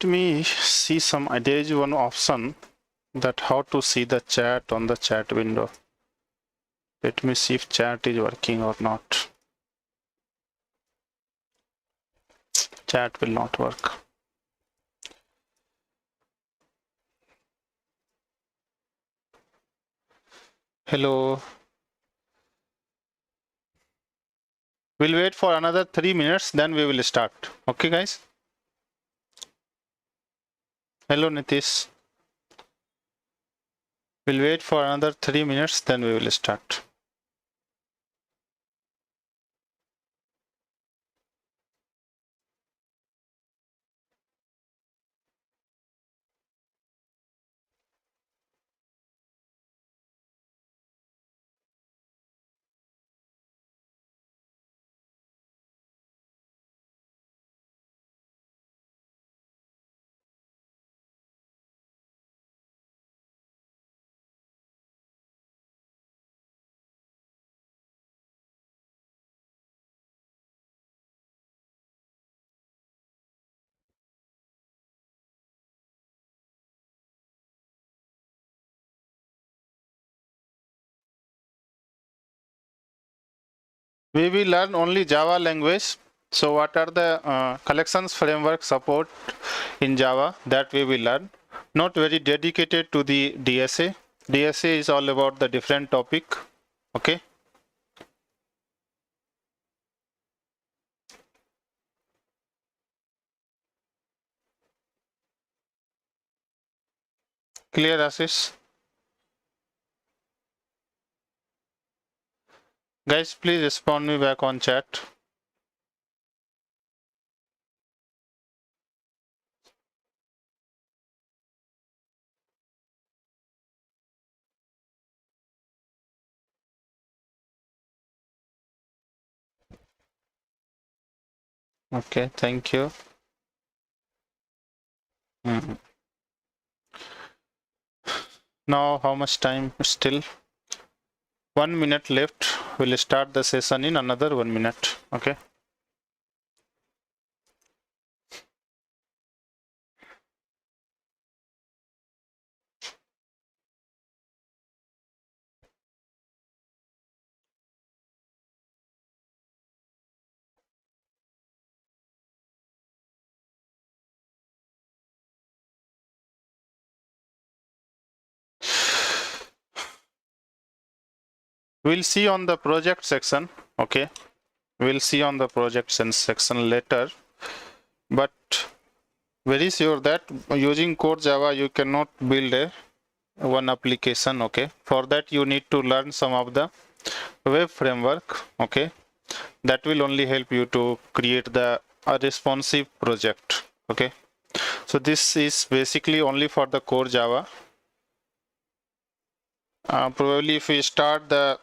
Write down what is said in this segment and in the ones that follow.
me see some. There is one option that how to see the chat on the chat window. Let me see if chat is working or not. Chat will not work. Hello. We'll wait for another 3 minutes, then we will start. Okay, guys? Hello, Nitish. We'll wait for another 3 minutes, then we will start. We will learn only Java language. So what are the collections framework support in Java that we will learn. Not very dedicated to the DSA. DSA is all about the different topic. Okay. Clear, Ashish? Guys, please respond me back on chat. Okay, thank you. Now, how much time still? 1 minute left. We'll start the session in another 1 minute. Okay. We'll see on the project section. Okay. We'll see on the project section later. But very sure that using core Java, you cannot build one application. Okay. For that, you need to learn some of the web framework. Okay. That will only help you to create a responsive project. Okay. So this is basically only for the core Java. Probably if we start the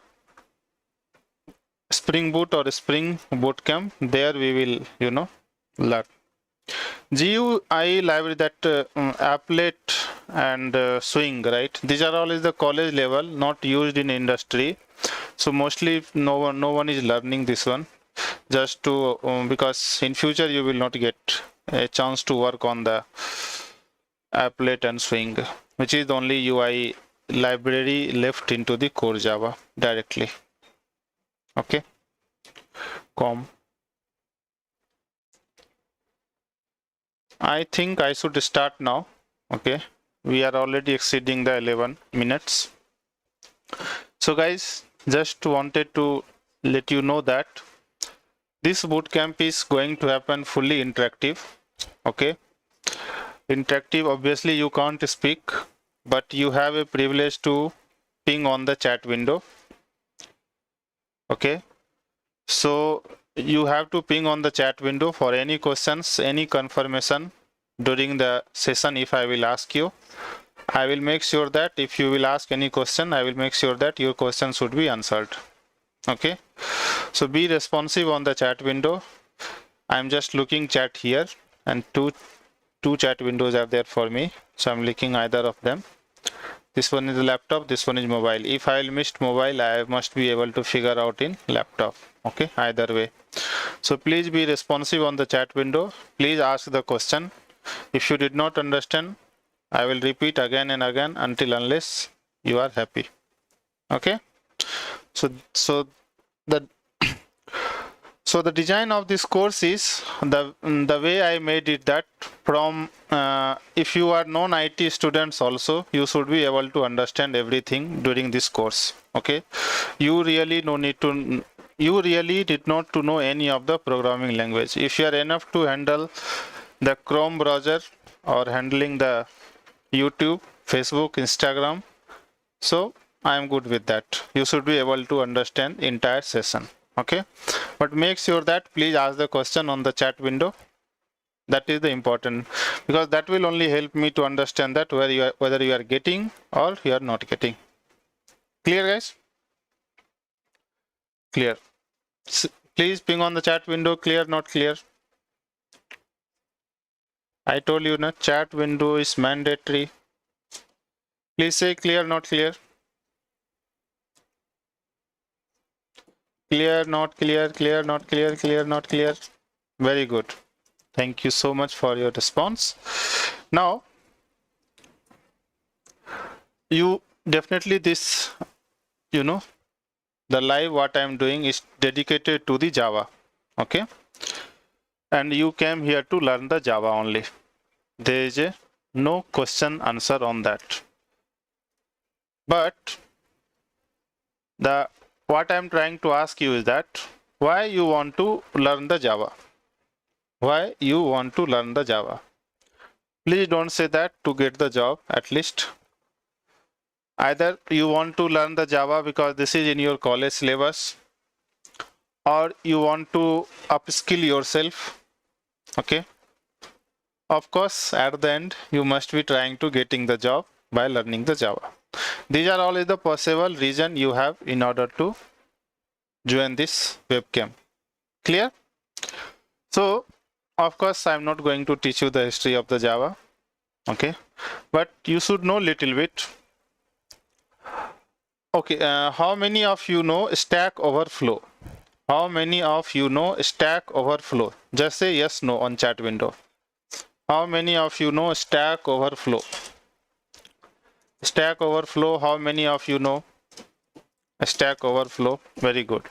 Spring Boot or Spring Bootcamp, there we will, learn. GUI library, that applet and swing, right? These are all is the college level, not used in industry. So mostly no one is learning this one, just to because in future you will not get a chance to work on the applet and swing, which is the only UI library left into the core Java directly. Okay. I think I should start now. Okay. We are already exceeding the 11 minutes. So guys, just wanted to let you know that this bootcamp is going to happen fully interactive. Okay. Interactive, obviously you can't speak, but you have a privilege to ping on the chat window. Okay. So you have to ping on the chat window for any questions, any confirmation during the session. If I will ask you, I will make sure that if you will ask any question, I will make sure that your question should be answered. Okay. So be responsive on the chat window. I'm just looking chat here, and two chat windows are there for me. So I'm looking either of them. This one is the laptop, this one is mobile. If I missed mobile, I must be able to figure out in laptop. Okay, either way. So please be responsive on the chat window. Please ask the question. If you did not understand, I will repeat again and again until unless you are happy. Okay. So the so the design of this course is the way I made it, that from if you are non-IT students also, you should be able to understand everything during this course. Okay, you really did not to know any of the programming language. If you are enough to handle the Chrome browser or handling the YouTube, Facebook, Instagram, so I am good with that. You should be able to understand entire session. Okay, but make sure that please ask the question on the chat window. That is the important, because that will only help me to understand that whether you are getting or you are not getting. Clear, guys? Clear. Please ping on the chat window, clear, not clear. I told you, na, chat window is mandatory. Please say clear, not clear. Clear, not clear, clear, not clear, clear, not clear. Very good. Thank you so much for your response. Now, you definitely this, you know, the live what I am doing is dedicated to the Java. Okay. And you came here to learn the Java only. There is no question answer on that. But what I am trying to ask you is that why you want to learn the Java? Why you want to learn the Java? Please don't say that to get the job. At least either you want to learn the Java because this is in your college syllabus, or you want to upskill yourself. Okay. Of course, at the end, you must be trying to getting the job by learning the Java. These are all the possible reason you have in order to join this webcam. Clear? So, of course, I'm not going to teach you the history of the Java. Okay. But you should know little bit. Okay. How many of you know Stack Overflow? How many of you know Stack Overflow? Just say yes, no on chat window. How many of you know Stack Overflow? Stack Overflow, how many of you know Stack Overflow? Very good.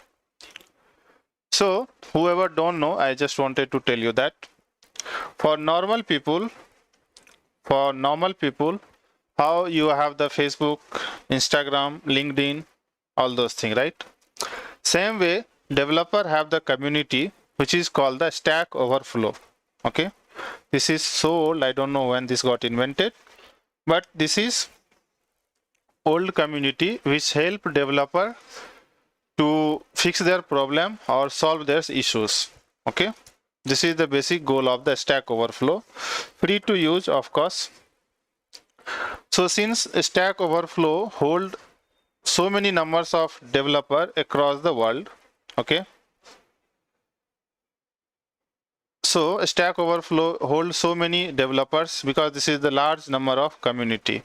So, whoever don't know, I just wanted to tell you that for normal people, how you have the Facebook, Instagram, LinkedIn, all those things, right? Same way, developer have the community which is called the Stack Overflow. Okay. This is so old, I don't know when this got invented, but this is old community which help developer to fix their problem or solve their issues. Okay, this is the basic goal of the Stack Overflow. Free to use, of course. So since Stack Overflow hold so many numbers of developer across the world, okay, so Stack Overflow holds so many developers because this is the large number of community.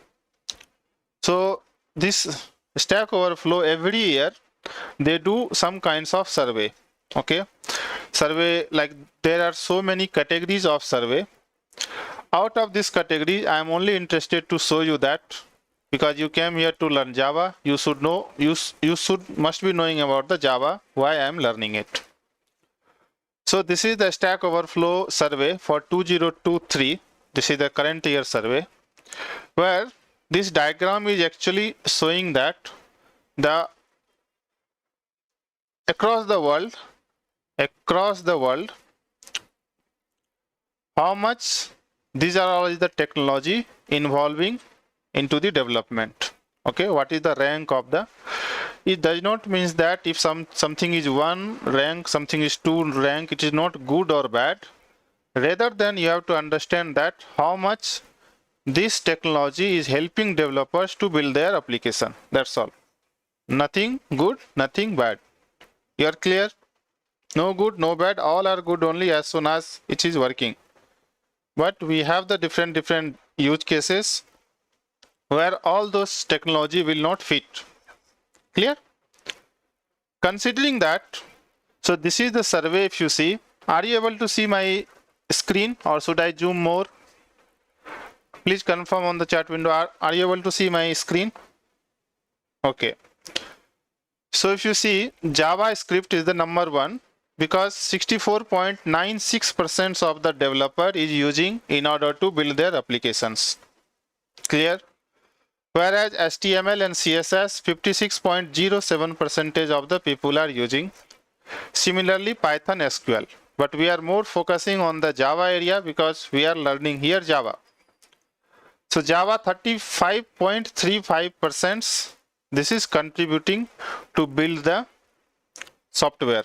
So this Stack Overflow every year they do some kinds of survey. Okay, survey, like there are so many categories of survey. Out of this category, I am only interested to show you that because you came here to learn Java, you should know, must be knowing about the Java, why I am learning it. So this is the Stack Overflow survey for 2023. This is the current year survey, where this diagram is actually showing that across the world, how much these are all the technology involving into the development. Okay, what is the rank of the? It does not mean that if something is 1 rank, something is 2 rank, it is not good or bad. Rather than you have to understand that how much this technology is helping developers to build their application. That's all. Nothing good, nothing bad. You are clear? No good, no bad, all are good only as soon as it is working. But we have the different use cases where all those technology will not fit. Clear? Considering that, so this is the survey. If you see, are you able to see my screen or should I zoom more? Please confirm on the chat window. Are you able to see my screen? Okay. So if you see, JavaScript is the number one because 64.96% of the developer is using in order to build their applications. Clear? Whereas HTML and CSS 56.07% of the people are using. Similarly, Python, SQL. But we are more focusing on the Java area because we are learning here Java. So Java 35.35%. This is contributing to build the software.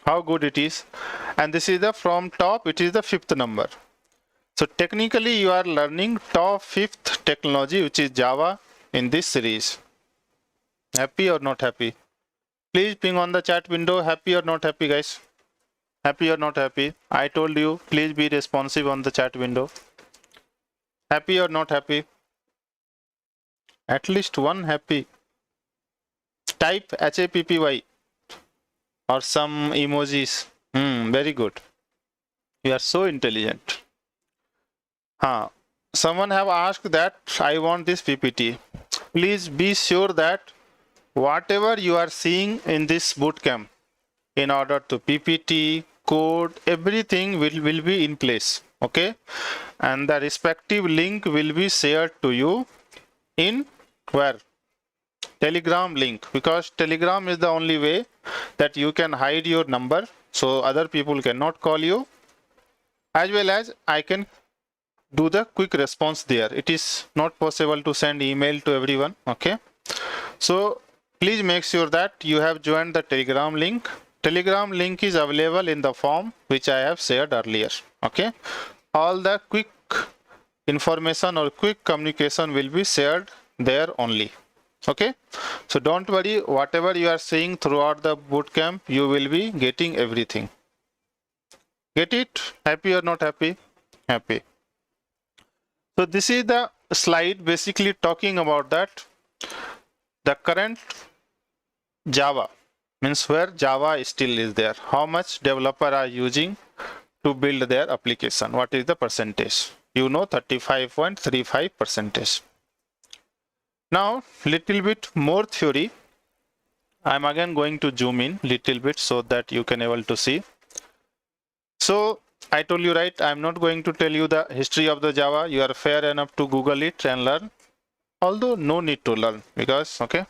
How good it is. And this is the from top, it is the fifth number. So technically you are learning top fifth technology, which is Java in this series. Happy or not happy? Please ping on the chat window, happy or not happy, guys? Happy or not happy? I told you, please be responsive on the chat window. Happy or not happy? At least one happy. Type HAPPY or some emojis. Very good. You are so intelligent. Someone have asked that I want this PPT. Please be sure that whatever you are seeing in this bootcamp, in order to PPT, code, everything will be in place. Okay, and the respective link will be shared to you in where? Telegram link, because Telegram is the only way that you can hide your number so other people cannot call you, as well as I can do the quick response there. It is not possible to send email to everyone. Okay, so please make sure that you have joined the Telegram link. Telegram link is available in the form which I have shared earlier. Okay, all the quick information or quick communication will be shared there only. Okay, so don't worry, whatever you are seeing throughout the bootcamp, you will be getting everything. Get it? Happy or not happy? Happy. So this is the slide basically talking about that the current Java means where Java still is there, how much developer are using to build their application, what is the percentage? You know, 35.35%. Now little bit more theory. I'm again going to zoom in little bit so that you can able to see. So I told you, right, I'm not going to tell you the history of the Java. You are fair enough to Google it and learn, although no need to learn because okay.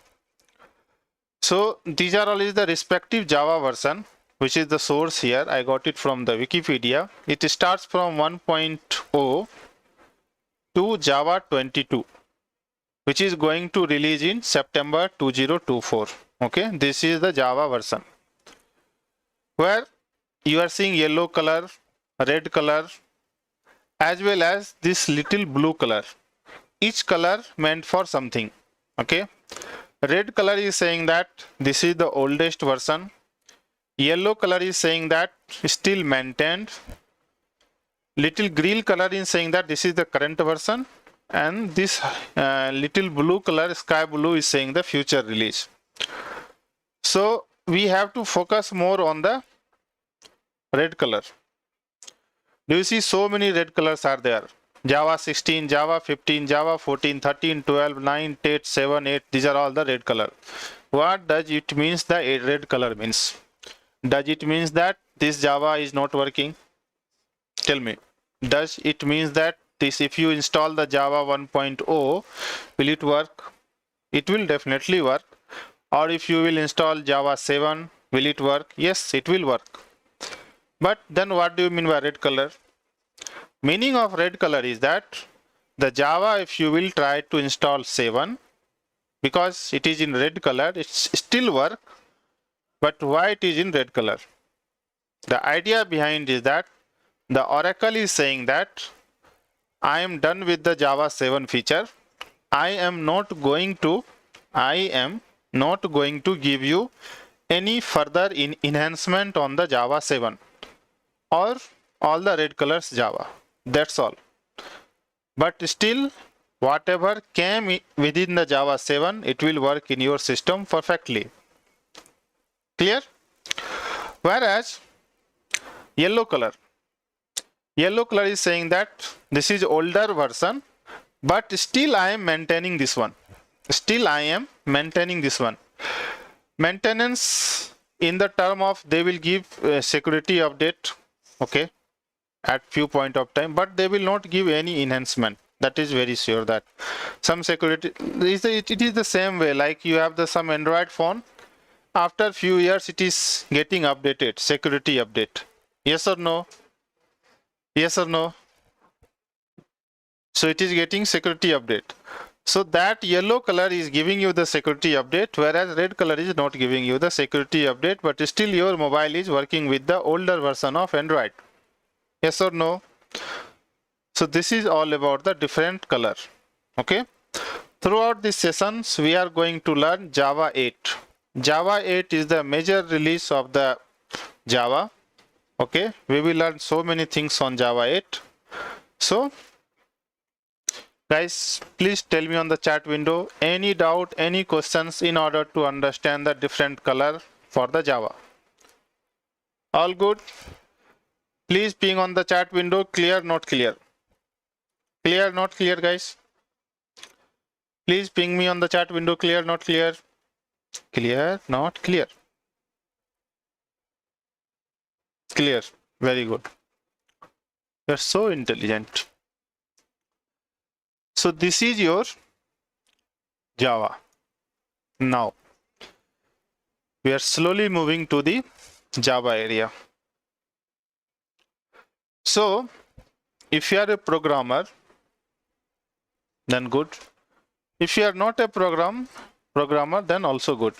So these are all is the respective Java version, which is the source here. I got it from the Wikipedia. It starts from 1.0 to Java 22, which is going to release in September 2024. Okay, this is the Java version where you are seeing yellow color, red color, as well as this little blue color. Each color meant for something. Okay, red color is saying that this is the oldest version. Yellow color is saying that still maintained. Little green color is saying that this is the current version, and this little blue color, sky blue, is saying the future release. So we have to focus more on the red color. Do you see so many red colors are there? Java 16, Java 15, Java 14, 13, 12, 9, 10, 7, 8. These are all the red color. What does it means the red color means? Does it means that this Java is not working? Tell me. Does it means that this, if you install the Java 1.0, will it work? It will definitely work. Or if you will install Java 7, will it work? Yes, it will work. But then what do you mean by red color? Meaning of red color is that the Java, if you will try to install 7, because it is in red color, it's still work. But why it is in red color? The idea behind is that the Oracle is saying that I am done with the Java 7 feature. I am not going to give you any further enhancement on the Java 7 or all the red colors Java. That's all. But still, whatever came within the Java 7, it will work in your system perfectly. Clear? Whereas yellow color Yellow color is saying that this is older version, but still I am maintaining this one. Still I am maintaining this one. Maintenance in the term of they will give security update, okay, at few point of time, but they will not give any enhancement. That is very sure that some security it is the same way like you have the some Android phone. After few years it is getting updated, security update. Yes or no? Yes or no? So it is getting security update. So that yellow color is giving you the security update, whereas red color is not giving you the security update, but still your mobile is working with the older version of Android. Yes or no? So this is all about the different color. Okay. Throughout these sessions, we are going to learn Java 8. Java 8 is the major release of the Java. Okay. We will learn so many things on Java 8. So guys, please tell me on the chat window any doubt, any questions in order to understand the different color for the Java. All good? Please ping on the chat window, clear, not clear. Clear, not clear, guys. Please ping me on the chat window, clear, not clear. Clear, not clear. Clear, very good. You're so intelligent. So this is your Java. Now, we are slowly moving to the Java area. So, if you are a programmer, then good. If you are not a programmer, then also good.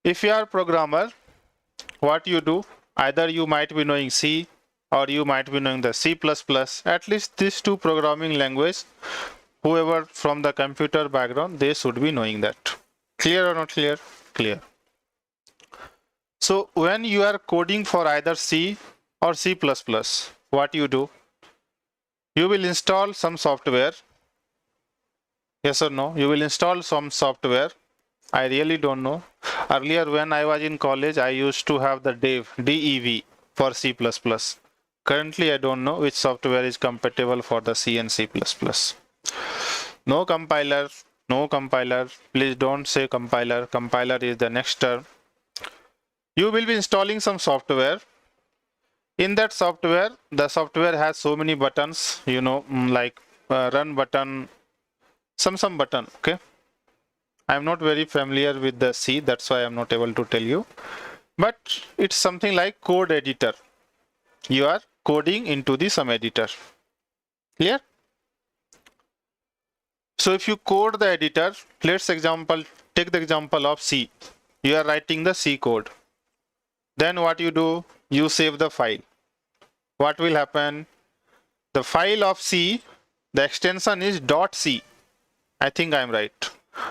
If you are a programmer, what you do, either you might be knowing C or you might be knowing the C++, at least these two programming language, whoever from the computer background, they should be knowing that. Clear or not clear? Clear. So when you are coding for either C or C++, what you do? You will install some software. Yes or no? You will install some software. I really don't know. Earlier when I was in college, I used to have the DEV for C++. Currently, I don't know which software is compatible for the C and C++. No compiler, no compiler. Please don't say compiler. Compiler is the next term. You will be installing some software. In that software, the software has so many buttons, you know, like run button, some button, okay? I am not very familiar with the C, that's why I am not able to tell you. But it's something like code editor. You are coding into the some editor. Clear? So if you code the editor, let's take the example of C. You are writing the C code. Then what you do? You save the file. What will happen? The file of C, the extension is .c. I think I am right.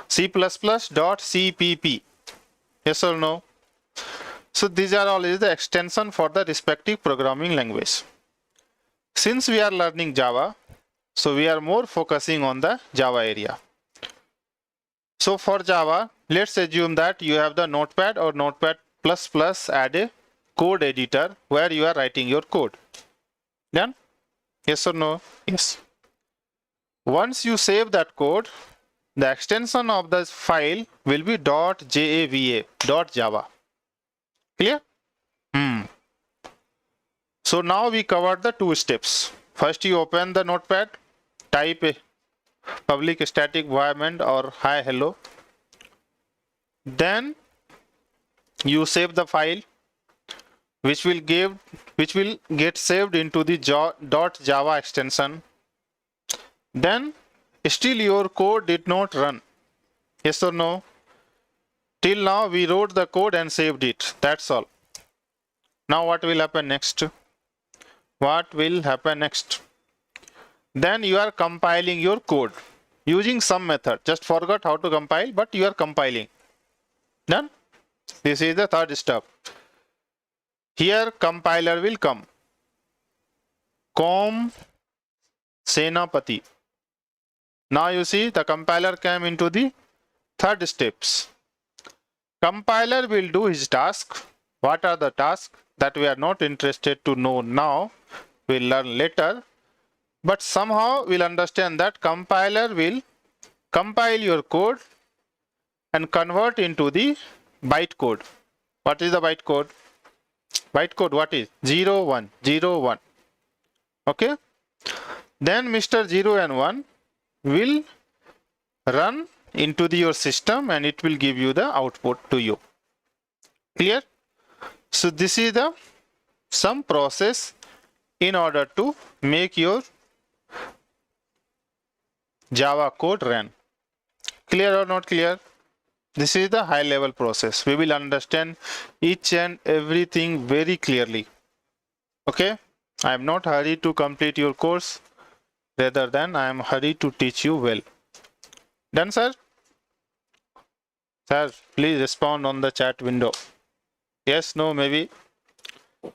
C++.cpp. Yes or no? So these are all is the extension for the respective programming language. Since we are learning Java, so we are more focusing on the Java area. So for Java, let's assume that you have the Notepad or Notepad++ add a code editor where you are writing your code. Done? Yes or no? Yes. Once you save that code, the extension of the file will be .java, .java. Clear? So now we covered the two steps. First you open the Notepad, type a public static environment or hi hello. Then you save the file which will get saved into the .java extension. Then still your code did not run. Yes or no? Till now we wrote the code and saved it. That's all. Now what will happen next? What will happen next? Then you are compiling your code using some method. Just forgot how to compile, but you are compiling. Done? This is the third step. Here compiler will come. Com Senapati. Now you see the compiler came into the third steps. Compiler will do his task. What are the tasks that we are not interested to know now? we'll learn later, but somehow we'll understand that compiler will compile your code and convert into the bytecode. What is the bytecode? Bytecode what is? 0, 1, 0, 1. Okay. Then Mr. 0 and 1 will run into your system and it will give you the output to you. Clear? So this is the some process in order to make your Java code run. Clear or not clear? This is the high level process. We will understand each and everything very clearly. Okay? I am not hurried to complete your course, rather than I am hurried to teach you well. Done, sir? Sir, please respond on the chat window. Yes, no, maybe.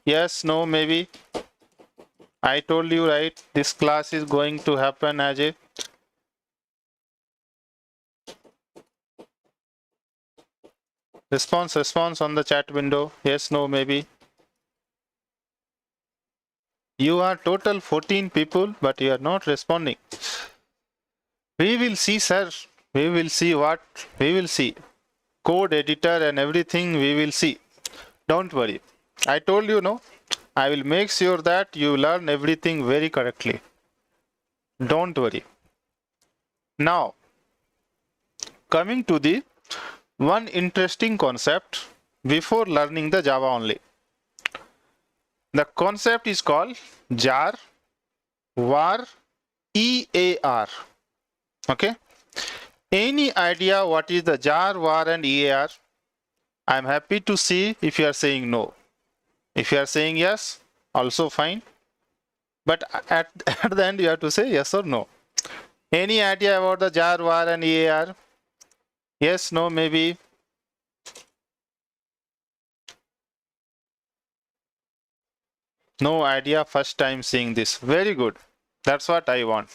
Yes, no, maybe. I told you, right? This class is going to happen as a response on the chat window. Yes, no, maybe. You are total 14 people, but you are not responding. We will see, sir. We will see what? We will see. Code editor and everything we will see. Don't worry. I told you, no? I will make sure that you learn everything very correctly. Don't worry. Now, coming to the one interesting concept before learning the Java only. The concept is called jar, var, EAR. Okay. Any idea what is the jar, var and EAR? I am happy to see if you are saying no. If you are saying yes, also fine. But at the end you have to say yes or no. Any idea about the jar, var and EAR? Yes, no, maybe. No idea, first time seeing this. Very good. That's what I want.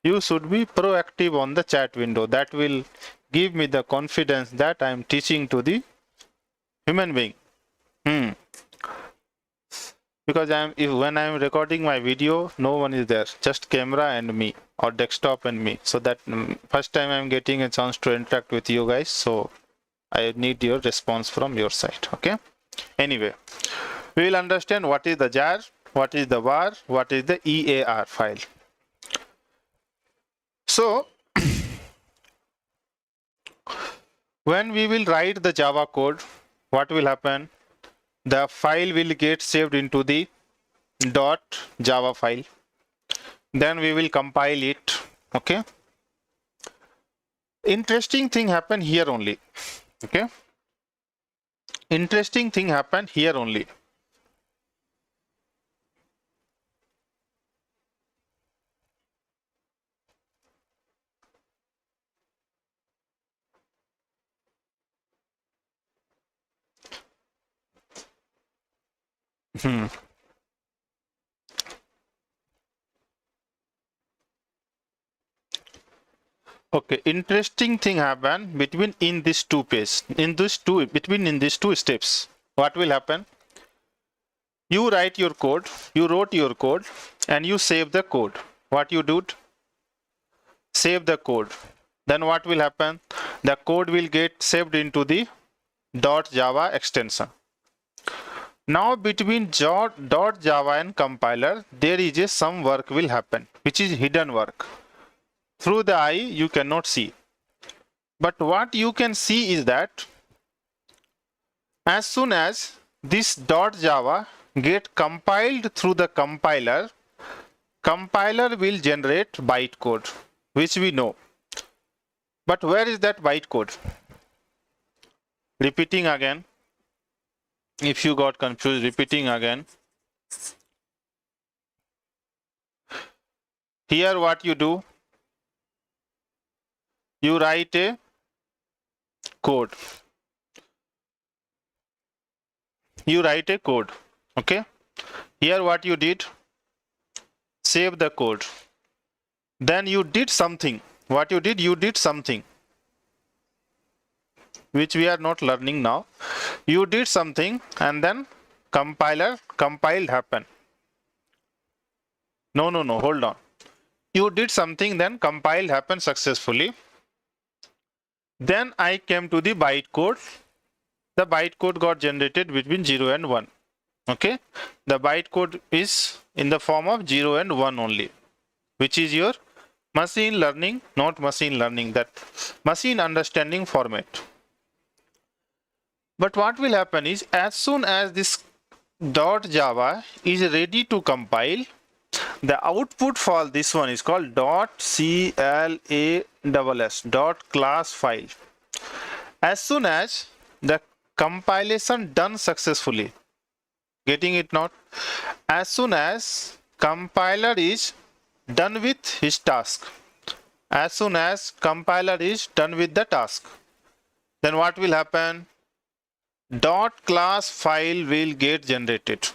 You should be proactive on the chat window. That will give me the confidence that I am teaching to the human being. Because when I am recording my video, no one is there, just camera and me, or desktop and me. So that first time I am getting a chance to interact with you guys. So I need your response from your side. Okay. Anyway, we will understand what is the jar, what is the var, what is the EAR file. So when we will write the Java code, what will happen? The file will get saved into the .java file. Then we will compile it. Okay. Interesting thing happen here only. Okay. Interesting thing happen here only. Okay, interesting thing happen between in these two steps. What will happen? You write your code, you wrote your code, and you save the code. What you do? Save the code. Then what will happen? The code will get saved into the .java extension. Now between .java and compiler, there is some work will happen, which is hidden work. Through the eye, you cannot see. But what you can see is that as soon as this .java get compiled through the compiler, compiler will generate bytecode, which we know. But where is that bytecode? Repeating again. If you got confused, repeating again. Here what you do? You write a code. You write a code. Okay. Here what you did? Save the code. Then you did something. What you did? You did something which we are not learning now. You did something and then compiler compiled happen. No, hold on. You did something, then compile happened successfully. Then I came to the bytecode. The bytecode got generated between 0 and 1. Okay, the bytecode is in the form of 0 and 1 only, which is your machine learning, not machine learning, that machine understanding format. But what will happen is, as soon as this .java is ready to compile, the output for this one is called .class .class file. As soon as the compilation done successfully, getting it not? As soon as compiler is done with his task, as soon as compiler is done with the task, then what will happen? .class file will get generated.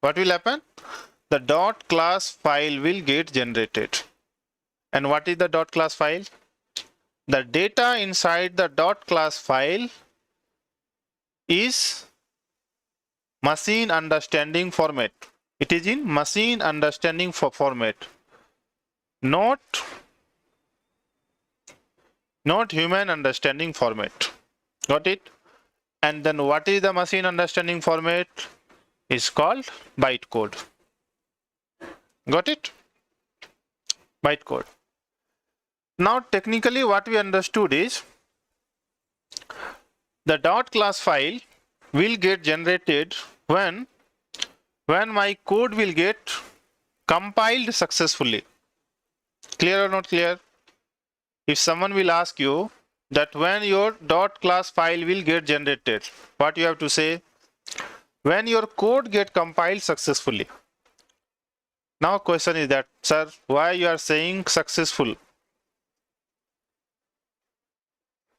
What will happen? The .class file will get generated. And what is the .class file? The data inside the .class file is machine understanding format. It is in machine understanding format, not human understanding format. Got it? And then what is the machine understanding format? Is called bytecode. Got it? Bytecode. Now technically what we understood is, the .class file will get generated when my code will get compiled successfully. Clear or not clear? If someone will ask you that when your .class file will get generated, what you have to say? When your code get compiled successfully. Now question is that, sir, why you are saying successful?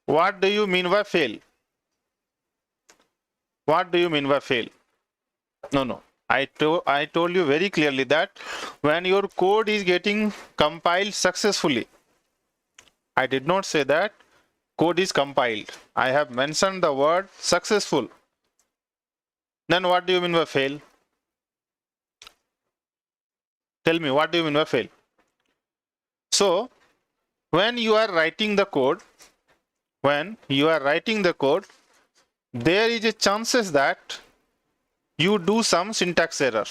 What do you mean by fail? What do you mean by fail? No. I told you very clearly that when your code is getting compiled successfully. I did not say that code is compiled. I have mentioned the word successful. Then what do you mean by fail? Tell me, what do you mean by fail? So, when you are writing the code, there is a chances that you do some syntax error,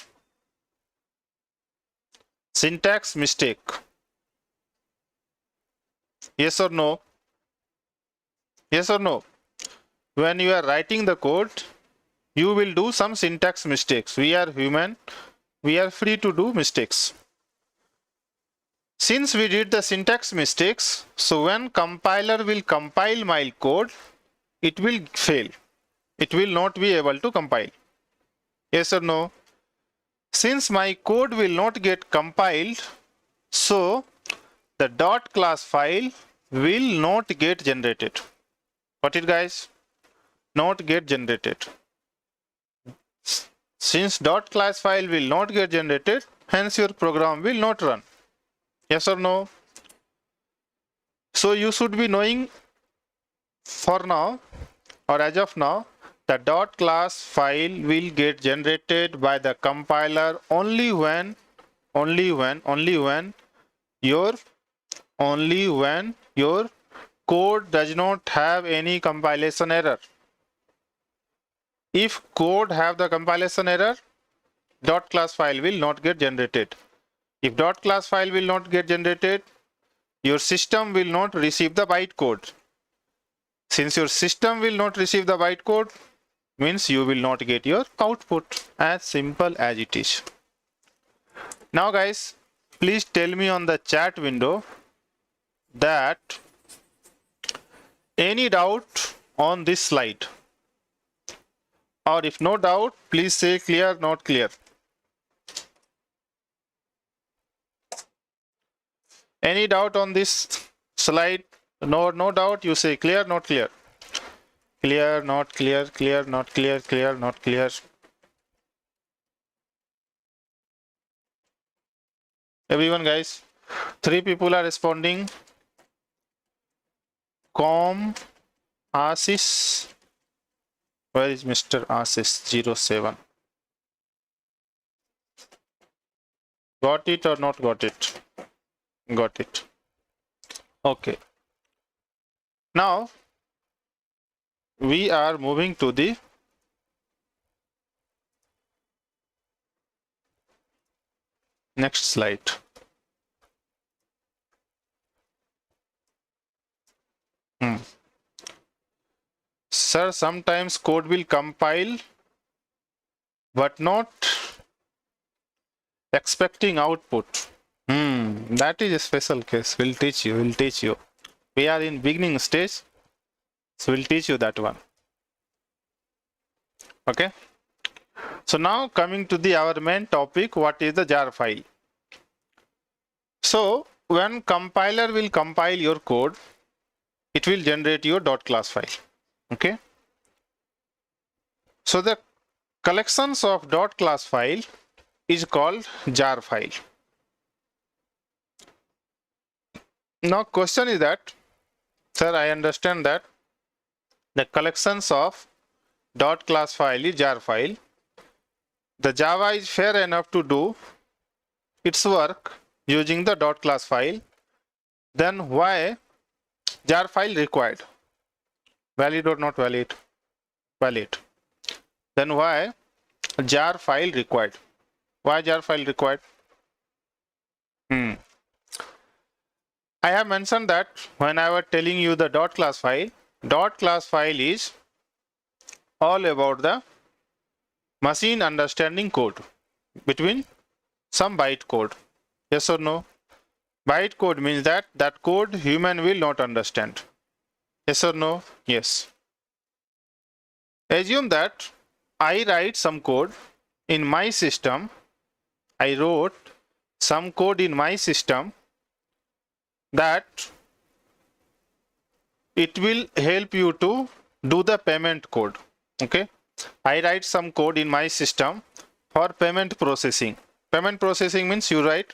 syntax mistake. Yes or no? Yes or no? When you are writing the code, you will do some syntax mistakes. We are human. We are free to do mistakes. Since we did the syntax mistakes, so when compiler will compile my code, it will fail. It will not be able to compile. Yes or no? Since my code will not get compiled, so the .class file will not get generated. Got it, guys? Not get generated. Since .class file will not get generated, hence your program will not run. Yes or no? So you should be knowing for now, or as of now, the .class file will get generated by the compiler only when your code does not have any compilation error. If code have the compilation error, .class file will not get generated. If .class file will not get generated, your system will not receive the bytecode. Since your system will not receive the bytecode, means you will not get your output. As simple as it is. Now guys, please tell me on the chat window that any doubt on this slide, or if no doubt, please say clear, not clear. Any doubt on this slide? No doubt, you say clear, not clear. Clear, not clear, clear, not clear, clear, not clear. Everyone, guys, 3 people are responding. Asis. Where is Mr. Asis 07? Got it or not got it? Got it. Okay. Now we are moving to the next slide. Sir, sometimes code will compile but not expecting output. That is a special case. We'll teach you. We are in beginning stage, so we'll teach you that one. Okay. So now coming to our main topic, what is the jar file? So when compiler will compile your code, it will generate your .class file. Okay. So the collections of .class file is called jar file. Now question is that, sir, I understand that the collections of .class file is jar file. The Java is fair enough to do its work using the .class file. Then why jar file required? Valid or not valid? Valid. Then why jar file required? Why jar file required? I have mentioned that when I was telling you the .class file is all about the machine understanding code between some byte code. Yes or no? Byte code means that code human will not understand. Yes or no? Yes. Assume that I write some code in my system. I wrote some code in my system that it will help you to do the payment code. Okay. I write some code in my system for payment processing. Payment processing means you write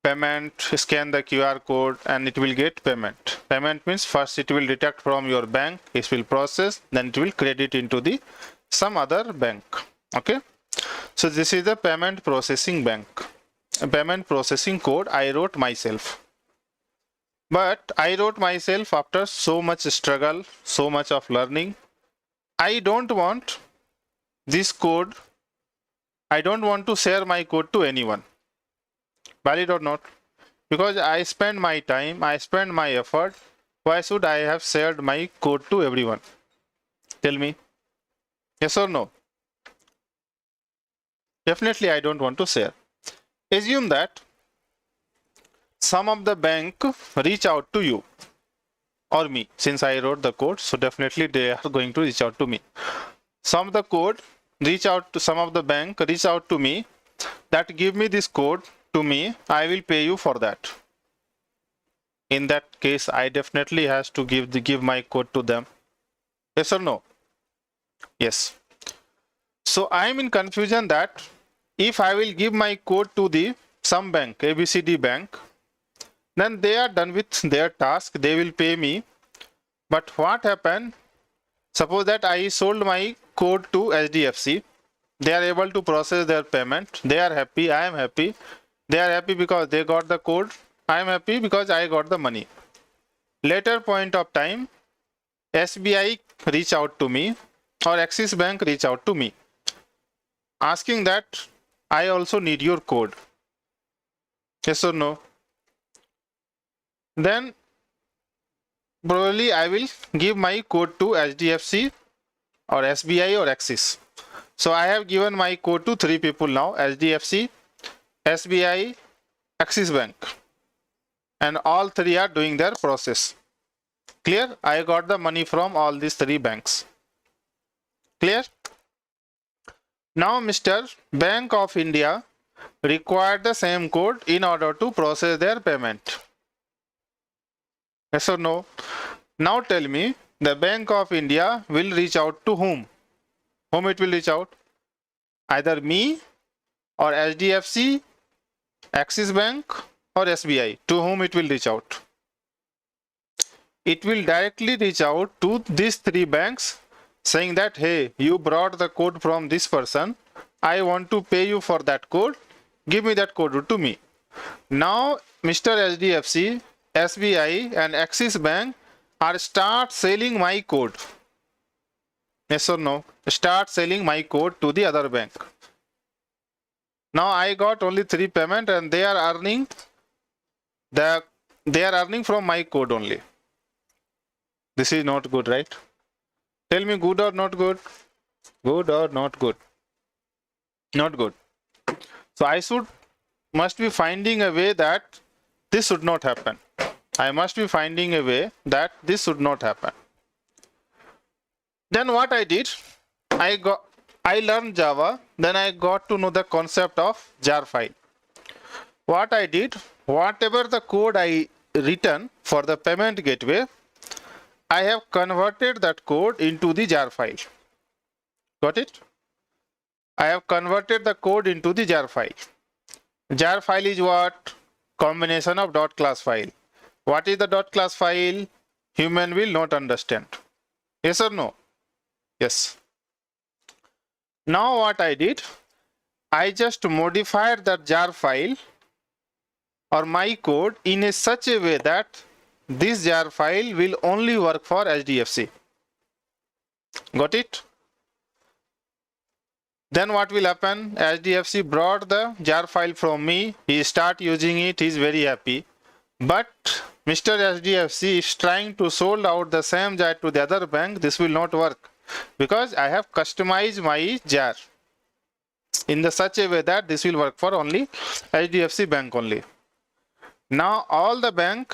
payment, scan the QR code, and it will get payment. Payment means first it will detect from your bank, it will process, then it will credit into the some other bank. Okay. So this is the payment processing bank. A payment processing code I wrote myself. But I wrote myself after so much struggle, so much of learning. I don't want this code, I don't want to share my code to anyone. Valid or not? Because I spend my time, I spend my effort. Why should I have shared my code to everyone? Tell me. Yes or no? Definitely I don't want to share. Assume that some of the bank reach out to you or me. Since I wrote the code, so definitely they are going to reach out to me. Some of the code reach out to some of the bank, reach out to me, that give me this code to me, I will pay you for that. In that case, I definitely has to give my code to them. Yes or no? Yes. So I am in confusion that if I will give my code to the some bank, ABCD bank, then they are done with their task, they will pay me. But what happened? Suppose that I sold my code to HDFC, they are able to process their payment, they are happy, I am happy. They are happy because they got the code, I am happy because I got the money. Later point of time, SBI reach out to me or Axis Bank reach out to me, asking that I also need your code. Yes or no? Then probably I will give my code to HDFC or SBI or Axis. So I have given my code to 3 people now: HDFC, SBI, Axis Bank, and all 3 are doing their process. Clear? I got the money from all these 3 banks. Clear? Now Mr. Bank of India required the same code in order to process their payment. Yes or no? Now tell me, the Bank of India will reach out to whom? Whom it will reach out? Either me or HDFC, Axis Bank or SBI. To whom it will reach out? It will directly reach out to these 3 banks saying that, hey, you brought the code from this person, I want to pay you for that code, Give me that code to me. Now Mr. HDFC, SBI and Axis Bank are start selling my code. Yes or no? Start selling my code to the other bank. Now I got only 3 payment and they are earning from my code only. This is not good, right? Tell me, good or not good? Good or not good? Not good. So I must be finding a way that this should not happen. I must be finding a way that this should not happen. Then what I did, I learned Java, then I got to know the concept of jar file. What I did, whatever the code I written for the payment gateway, I have converted that code into the jar file. Got it? I have converted the code into the jar file. Jar file is what? Combination of dot class file. What is the dot class file? Human will not understand. Yes or no? Yes. Now what I did, I just modified the jar file or my code in a such a way that this jar file will only work for HDFC. Got it? Then what will happen? HDFC brought the jar file from me. He start using it. He is very happy. But Mr. HDFC is trying to sold out the same jar to the other bank. This will not work because I have customized my jar in the such a way that this will work for only HDFC bank only. Now all the bank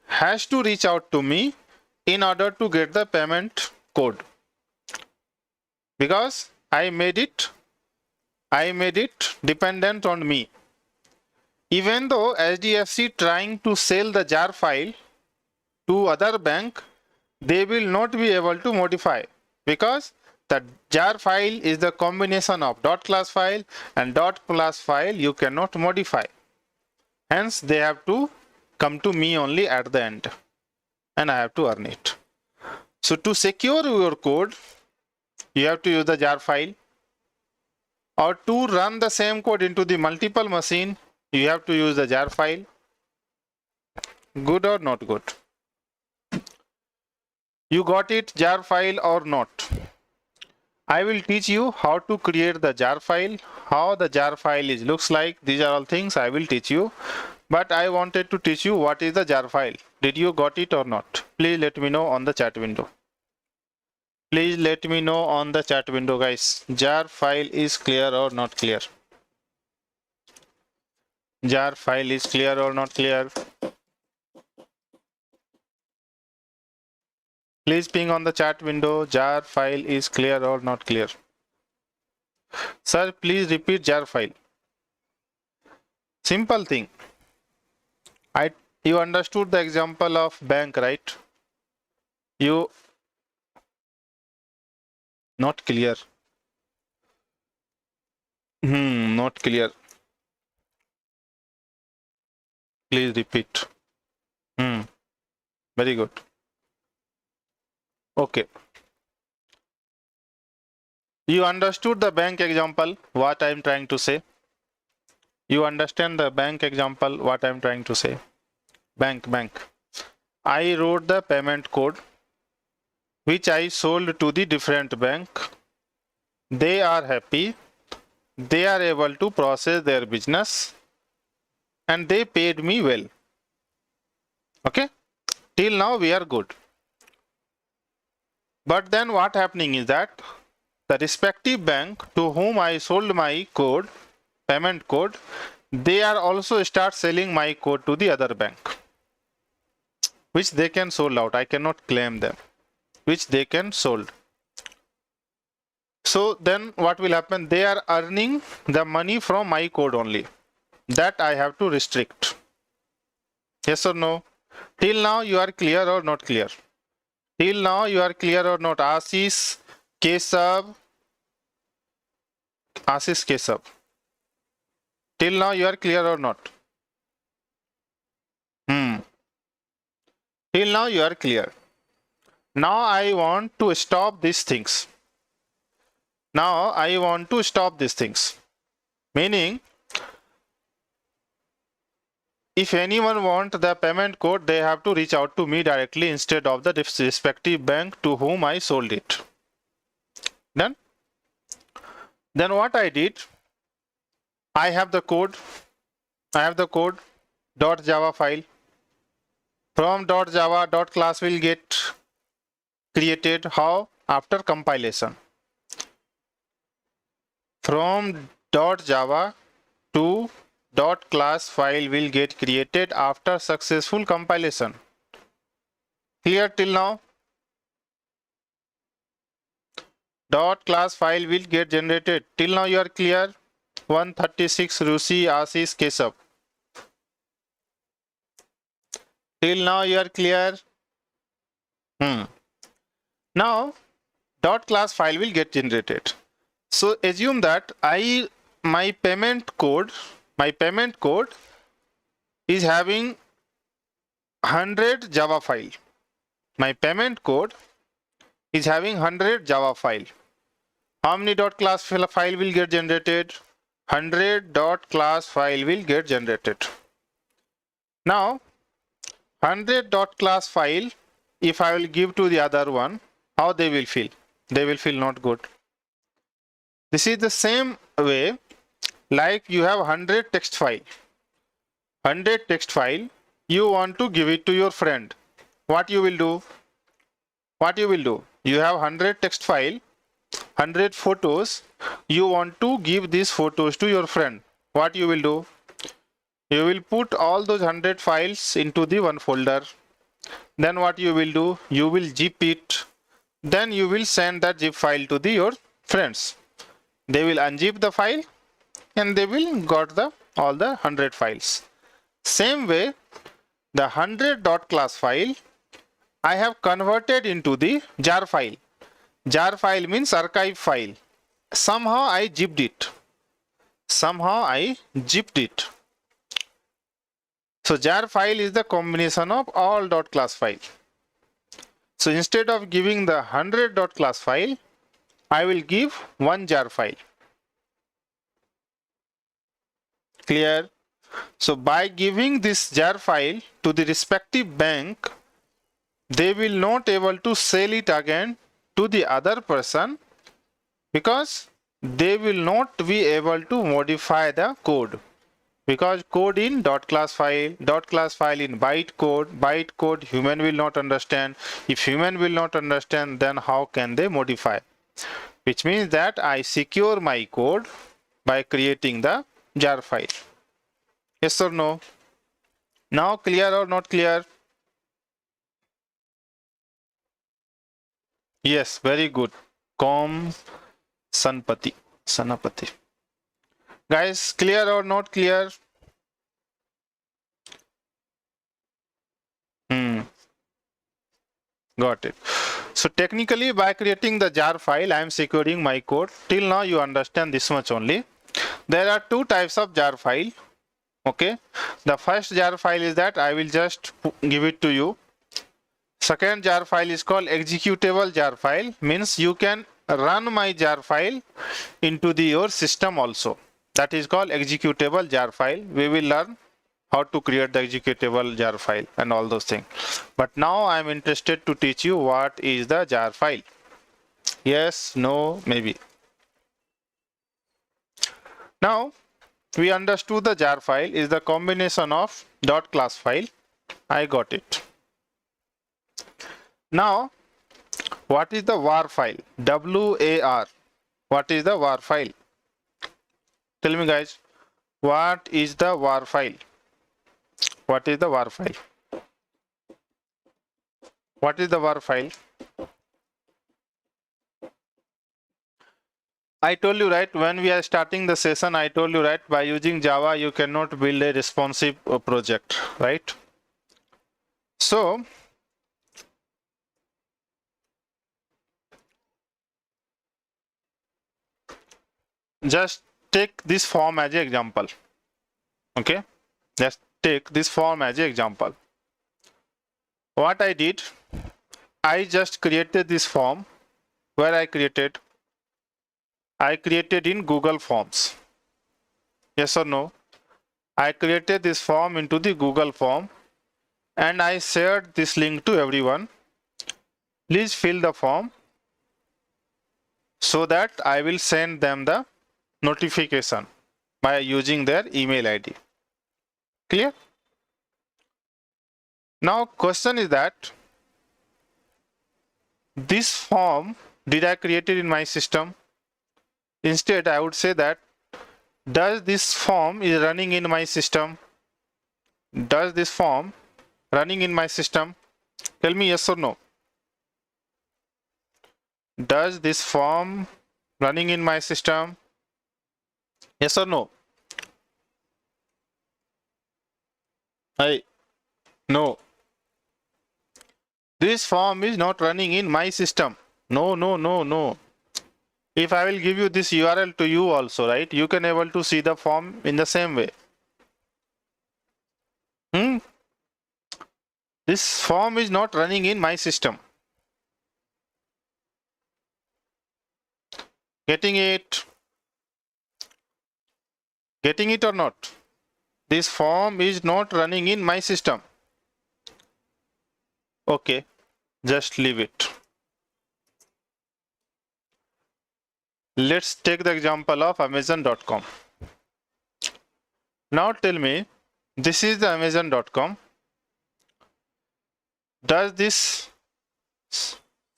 has to reach out to me in order to get the payment code because I made it dependent on me. Even though HDFC trying to sell the jar file to other bank, they will not be able to modify because the jar file is the combination of dot class file and dot class file you cannot modify. Hence they have to come to me only at the end and I have to earn it. So to secure your code, you have to use the jar file, or to run the same code into the multiple machine, you have to use the jar file. Good or not good? You got it, jar file or not? I will teach you how to create the jar file, how the jar file looks like. These are all things I will teach you. But I wanted to teach you what is the jar file. Did you got it or not? Please let me know on the chat window. Please let me know on the chat window, guys. Jar file is clear or not clear? Jar file is clear or not clear? Please ping on the chat window. Jar file is clear or not clear? Sir, please repeat jar file. Simple thing. You understood the example of bank, right? You not clear. Not clear. Please repeat. Very good. Okay. You understood the bank example, what I am trying to say? You understand the bank example, what I am trying to say? Bank. I wrote the payment code, which I sold to the different bank. They are happy. They are able to process their business and they paid me well. Okay. Till now we are good. But then what happening is that the respective bank to whom I sold my code, payment code, they are also start selling my code to the other bank, which they can sold out. I cannot claim them, which they can sold. So then what will happen? They are earning the money from my code only. That I have to restrict. Yes or no? Till now you are clear or not clear? Till now you are clear or not? Ashish, Kesav. Till now you are clear or not? Till now you are clear. Now I want to stop these things. Meaning if anyone want the payment code, they have to reach out to me directly instead of the respective bank to whom I sold it. Done? Then what I did, I have the code .java file. From .java .class will get created. How? After compilation. From .java to .class file will get created after successful compilation. Clear till now? .class file will get generated. Till now you are clear? 136 Rusi Ashish Keshav. Till now you are clear? Now .class file will get generated. So assume that my payment code is having 100 Java file. My payment code is having 100 Java file. How many .class file will get generated? 100 .class file will get generated. Now 100 .class file, if I will give to the other one, how they will feel? They will feel not good. This is the same way, like you have 100 text file. 100 text file, you want to give it to your friend. What you will do? You have 100 text file, 100 photos. You want to give these photos to your friend. What you will do? You will put all those 100 files into the one folder. Then what you will do? You will zip it. Then you will send that zip file to your friends. They will unzip the file and they will got all the 100 files. Same way, the 100 .class file I have converted into the jar file. Jar file means archive file. Somehow I zipped it. So jar file is the combination of all .class file. So instead of giving the 100 .class file, I will give one jar file. Clear? So by giving this jar file to the respective bank, they will not able to sell it again to the other person because they will not be able to modify the code. Because code in .class file in byte code human will not understand. If human will not understand, then how can they modify? Which means that I secure my code by creating the jar file. Yes or no? Now clear or not clear? Yes, very good. Sanapati. Guys, clear or not clear? Got it. So technically by creating the jar file, I am securing my code. Till now you understand this much only. There are two types of jar file. Okay. The first jar file is that I will just give it to you. Second jar file is called executable jar file. Means you can run my jar file into your system also. That is called executable jar file. We will learn how to create the executable jar file and all those things. But now I am interested to teach you what is the jar file. Yes, no, maybe. Now we understood the jar file is the combination of .class file. I got it. Now what is the var file? WAR. What is the var file? Tell me guys, what is the var file? What is the var file? What is the var file? I told you, right, when we are starting the session, I told you, right, by using Java, you cannot build a responsive project, right? So just take this form as an example. Okay, just take this form as an example. What I did, I just created this form. Where I created in Google Forms. Yes or no? I created this form into the Google form and I shared this link to everyone. Please fill the form so that I will send them the notification by using their email ID. Clear? Now question is that this form, did I create it in my system? Instead, I would say that does this form is running in my system? Does this form running in my system? Tell me yes or no. Does this form running in my system? Yes or no? Hey, no. This form is not running in my system. No, no, no, no. If I will give you this URL to you also, right? You can able to see the form in the same way. This form is not running in my system. Getting it? Getting it or not? This form is not running in my system. Okay, just leave it. Let's take the example of Amazon.com. Now tell me, this is the Amazon.com. Does this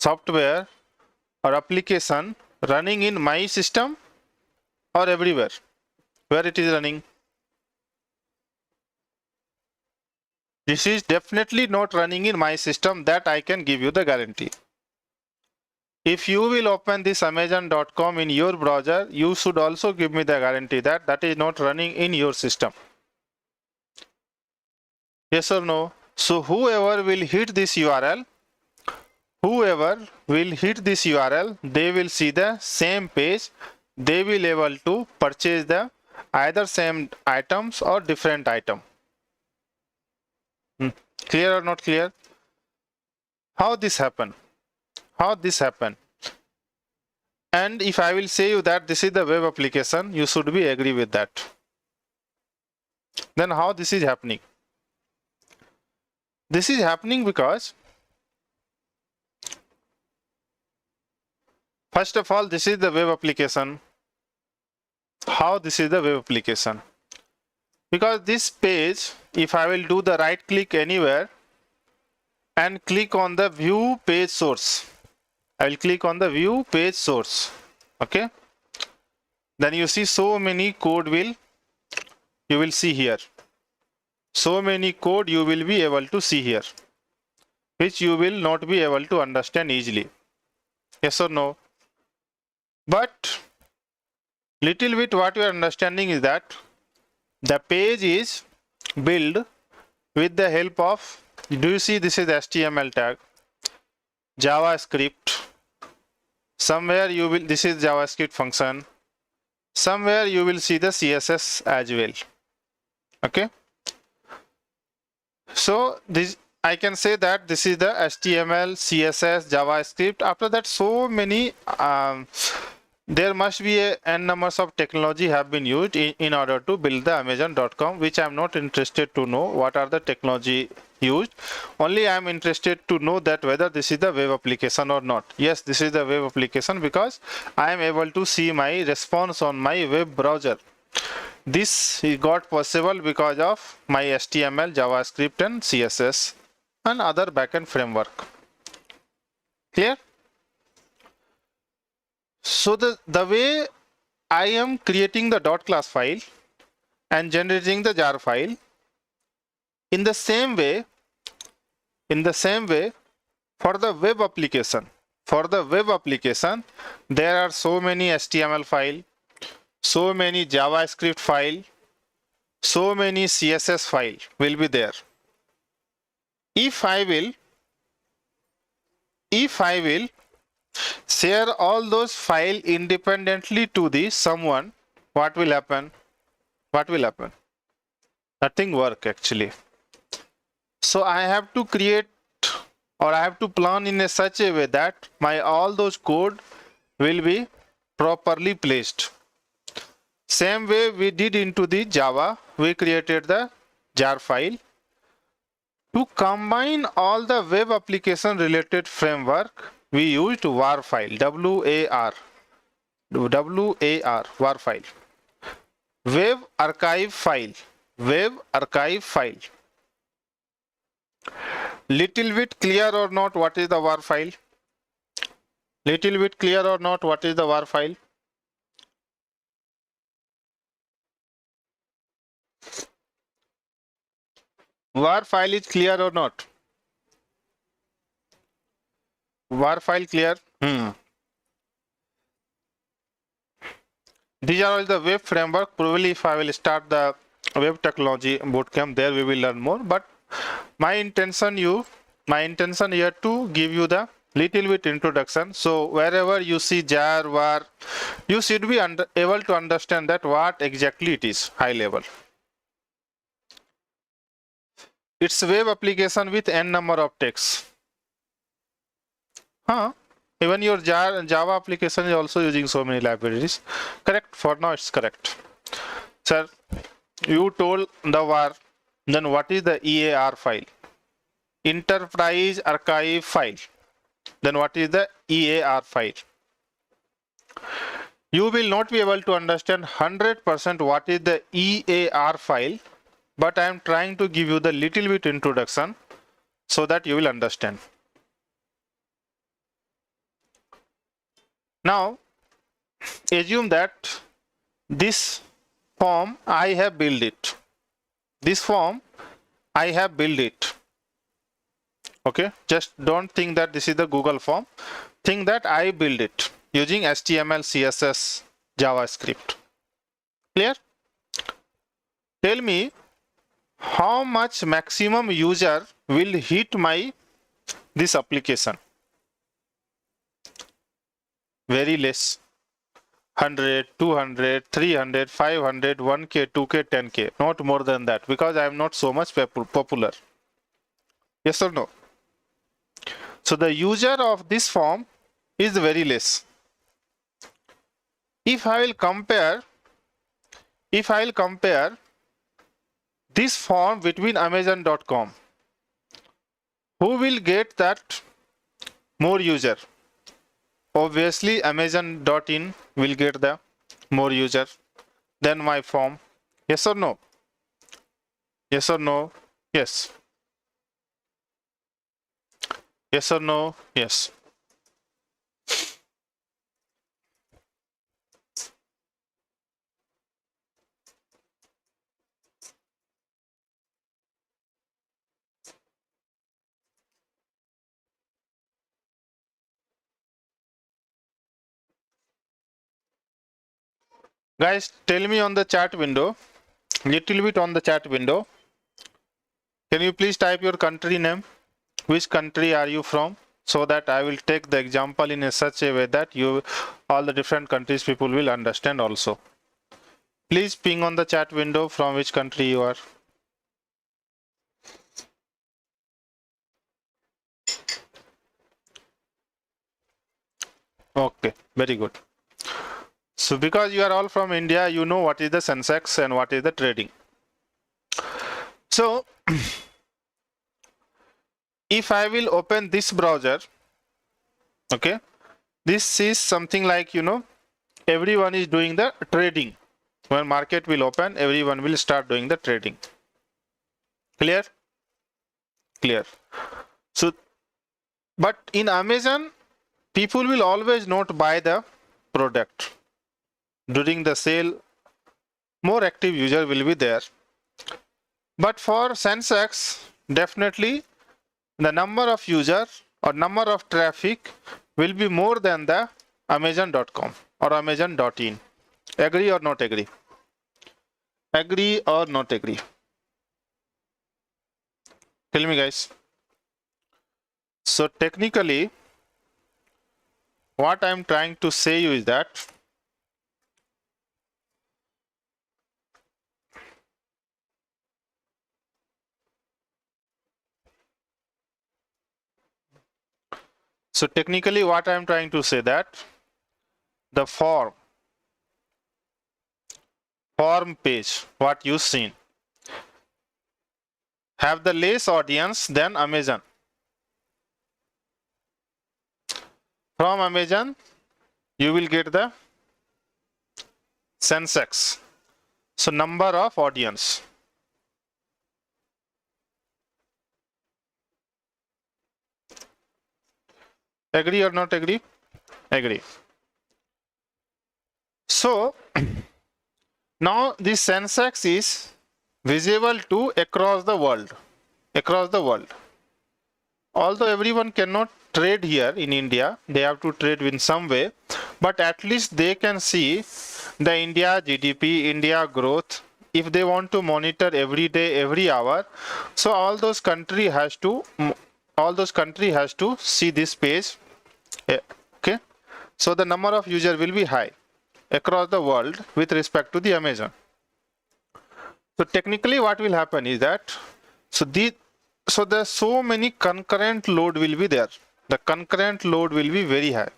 software or application running in my system or everywhere where it is running? This is definitely not running in my system, that I can give you the guarantee. If you will open this Amazon.com in your browser, you should also give me the guarantee that that is not running in your system. Yes or no? So whoever will hit this URL, they will see the same page. They will able to purchase the either same items or different item. Clear or not clear? How this happen? How this happen? And if I will say you that this is the web application, you should be agree with that. Then how this is happening? This is happening because first of all, this is the web application. How this is the web application? Because this page, if I will do the right click anywhere and click on the view page source, I will click on the view page source. Okay. Then you see so many code you will see here. So many code you will be able to see here, which you will not be able to understand easily. Yes or no? But little bit what you are understanding is that the page is built with the help of, do you see this is HTML tag, JavaScript, somewhere you will, this is JavaScript function, somewhere you will see the CSS as well. Okay. So this, I can say that this is the HTML, CSS, JavaScript. After that, so many, there must be n numbers of technology have been used in order to build the Amazon.com, which I am not interested to know what are the technology used. Only I am interested to know that whether this is the web application or not. Yes, this is the web application because I am able to see my response on my web browser. This got possible because of my HTML, JavaScript and CSS and other backend framework. Clear? So the way I am creating the .class file and generating the jar file, in the same way, for the web application, there are so many HTML file, so many JavaScript file, so many CSS file will be there. If I will share all those file independently to the someone, what will happen? Nothing work actually. So I have to create, or I have to plan in a such a way that my all those code will be properly placed. Same way we did into the Java, we created the jar file. To combine all the web application related framework, we used war file, WAR, war file. Web archive file, web archive file. Little bit clear or not what is the war file? Little bit clear or not what is the war file? War file is clear or not? War file clear? These are all the web framework. Probably if I will start the web technology bootcamp, there we will learn more. But my intention here to give you the little bit introduction. So wherever you see jar, var, you should be able to understand that what exactly it is, high level. It's web application with n number of texts. Even your Java application is also using so many libraries. Correct? For now, it's correct. Sir, you told the var. Then what is the EAR file? Enterprise Archive file. Then what is the EAR file? You will not be able to understand 100% what is the EAR file, but I am trying to give you the little bit introduction so that you will understand. Now, assume that this form I have built it. This form I have built it. Okay, just don't think that this is the Google form. Think that I built it using HTML, CSS, JavaScript. Clear? Tell me how much maximum user will hit this application. Very less. 100, 200, 300, 500, 1K, 2K, 10K. Not more than that, because I am not so much popular. Yes or no? So the user of this form is very less. If I will compare this form between Amazon.com, who will get that more user? Obviously, Amazon.in will get the more user than my form. Yes or no? Yes or no? Yes. Yes or no? Yes. Guys, tell me on the chat window, little bit on the chat window. Can you please type your country name? Which country are you from? So that I will take the example in such a way that all the different countries people will understand also. Please ping on the chat window from which country you are. Okay, very good. So because you are all from India, you know what is the Sensex and what is the trading. So if I will open this browser, okay, this is something like, everyone is doing the trading. When market will open, everyone will start doing the trading. Clear? Clear. So, but in Amazon, people will always not buy the product. During the sale, more active user will be there. But for Sensex, definitely the number of user or number of traffic will be more than the Amazon.com or Amazon.in. Agree or not agree? Agree or not agree? Tell me, guys. So technically, what I'm trying to say you is that what I'm trying to say that the form form page, what you seen, have the less audience than Amazon. From Amazon, you will get the Sensex. So number of audience. Agree or not agree? Agree. So now this Sensex is visible to across the world. Across the world. Although everyone cannot trade here in India, they have to trade in some way, but at least they can see the India GDP, India growth, if they want to monitor every day, every hour. So all those country has to see this page. Okay, so the number of user will be high across the world with respect to the Amazon. So technically what will happen is that so there's so many concurrent load will be there. The concurrent load will be very high.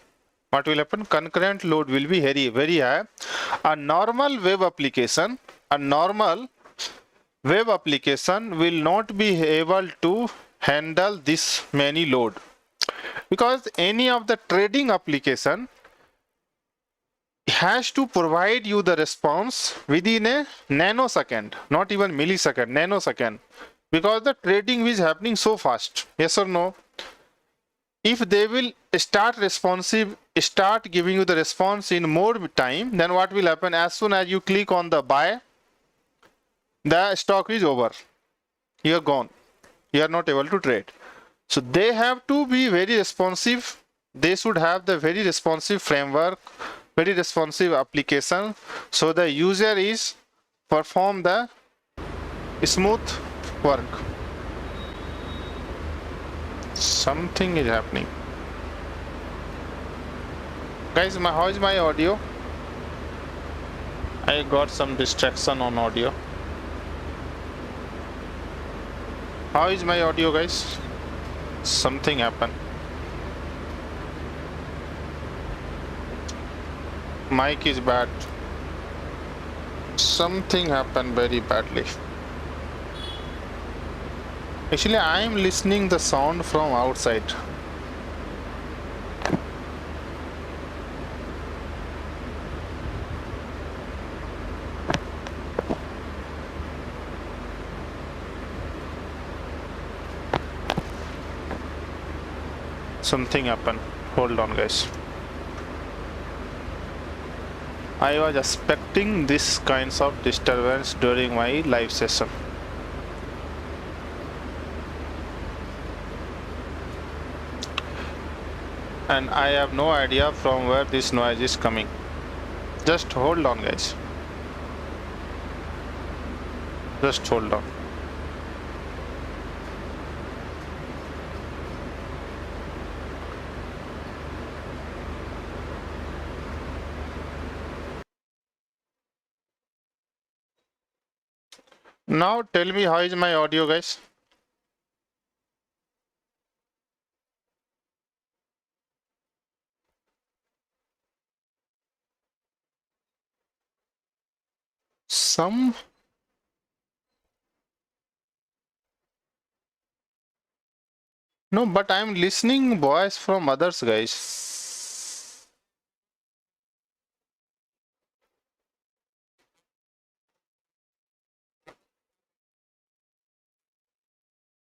What will happen? Concurrent load will be very high. A normal web application will not be able to handle this many load, because any of the trading application has to provide you the response within a nanosecond, not even millisecond, nanosecond, because the trading is happening so fast. Yes or no? If they will start giving you the response in more time, then what will happen? As soon as you click on the buy, the stock is over. You are gone. You are not able to trade. So they have to be very responsive. They should have the very responsive framework, very responsive application, so the user is perform the smooth work. Something is happening. Guys, how is my audio? I got some distraction on audio. How is my audio, guys? Something happened. Mic is bad. Something happened very badly. Actually, I am listening the sound from outside. Something happened. Hold on, guys. I was expecting this kinds of disturbance during my live session. And I have no idea from where this noise is coming. Just hold on, guys. Just hold on. Now tell me, how is my audio, guys? No, but I'm listening voice from others, guys.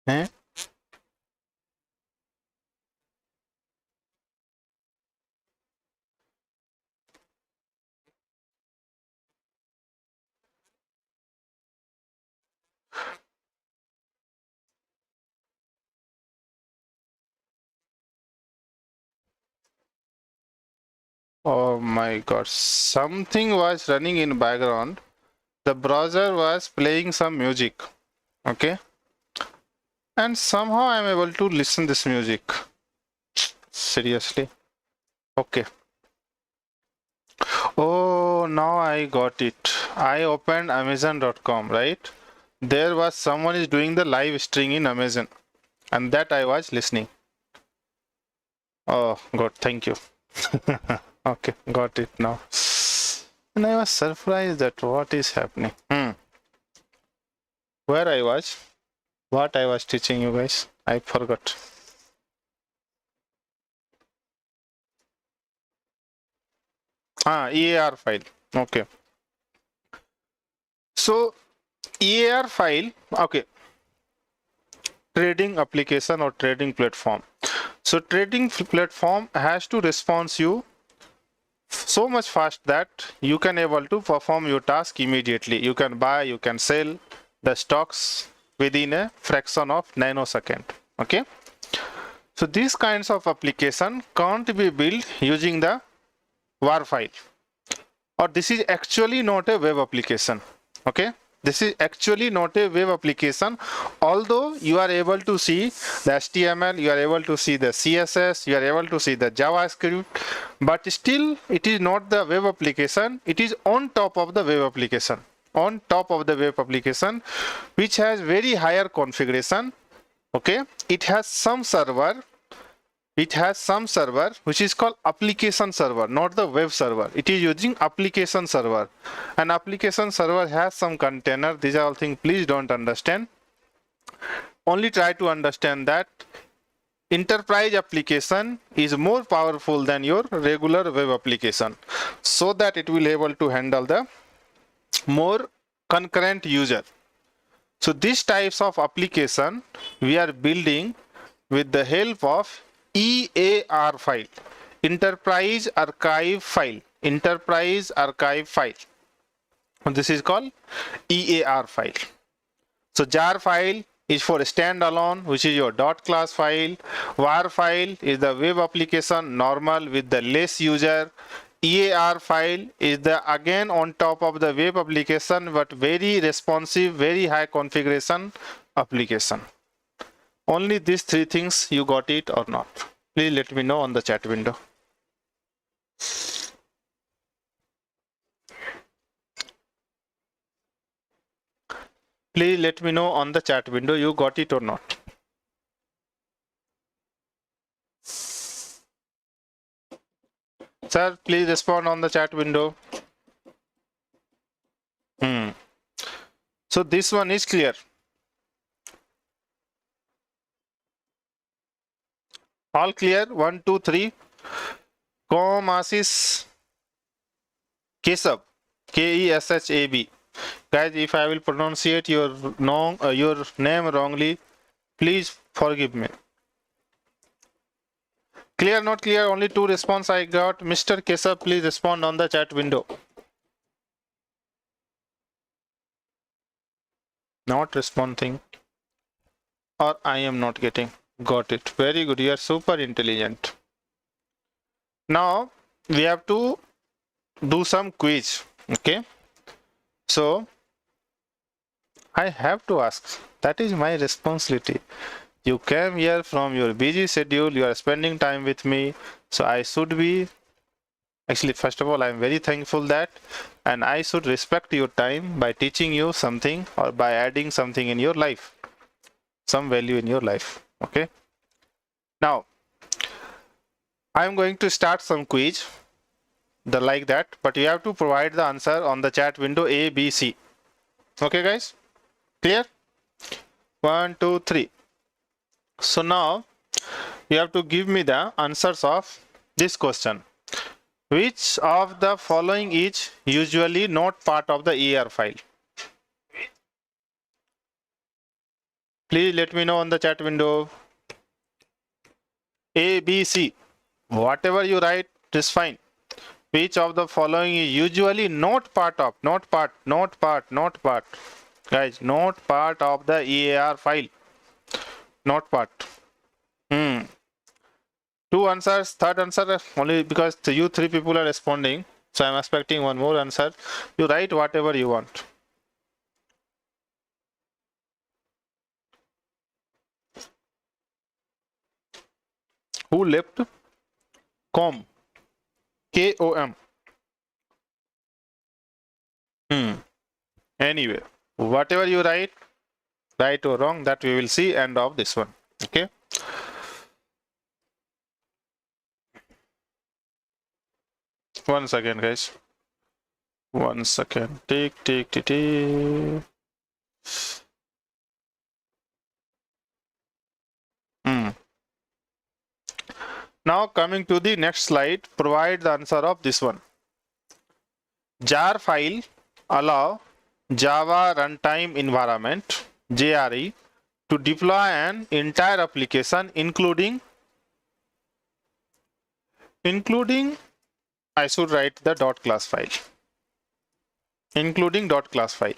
Eh? Oh my god, something was running in background. The browser was playing some music. Okay, and somehow I'm able to listen this music. Seriously. Okay. Oh, now I got it. I opened amazon.com, right? There was someone is doing the live streaming in Amazon, and that I was listening. Oh god, thank you. Okay, got it now. And I was surprised that what is happening. Where I was, what I was teaching you guys, I forgot. EAR file. Okay. So EAR file, okay. Trading application or trading platform. So trading platform has to respond you so much fast that you can able to perform your task immediately. You can buy, you can sell the stocks within a fraction of nanosecond. Okay. So these kinds of application can't be built using the WAR file, or this is actually not a web application. Okay, this is actually not a web application. Although you are able to see the HTML, you are able to see the CSS, you are able to see the JavaScript, but still it is not the web application. It is on top of the web application, on top of the web application, which has very higher configuration. Okay, it has some server, which is called application server, not the web server. It is using application server, and application server has some container. These are all things please don't understand, only try to understand that enterprise application is more powerful than your regular web application, so that it will able to handle the more concurrent user. So these types of application we are building with the help of EAR file, enterprise archive file, enterprise archive file. This is called EAR file. So jar file is for standalone, which is your .class file. Var file is the web application normal with the less user. EAR file is the again on top of the web application but very responsive, very high configuration application. Only these three things you got it or not. Please let me know on the chat window. Please let me know on the chat window you got it or not. Sir, please respond on the chat window. So this one is clear. All clear? 1, 2, 3. Komasis Kesab, Keshab. Guys, if I will pronunciate your name wrongly, please forgive me. Clear, not clear? Only 2 response I got. Mr. Kesab, please respond on the chat window. Not responding, or I am not getting. Got it. Very good. You are super intelligent. Now we have to do some quiz. Okay. So I have to ask. That is my responsibility. You came here from your busy schedule. You are spending time with me. So I should be, actually, first of all, I am very thankful that, and I should respect your time by teaching you something or by adding something in your life, some value in your life. Okay. Now I am going to start some quiz like that, but you have to provide the answer on the chat window A, B, C. Okay, guys, clear? 1, 2, 3. So now you have to give me the answers of this question. Which of the following is usually not part of the EAR file? Please let me know on the chat window. A, B, C. Whatever you write is fine. Which of the following is usually not part of, not part, guys, not part of the EAR file, not part. 2 answers, third answer only because you 3 people are responding, so I'm expecting one more answer. You write whatever you want. Who left? Com. K-O-M. Anyway, whatever you write, right or wrong, that we will see end of this one. Okay. One second, guys. 1 second. Tick, tick, tick, tick. Now coming to the next slide, provide the answer of this one. jar file allow Java runtime environment JRE to deploy an entire application including I should write the dot class file, including dot class file.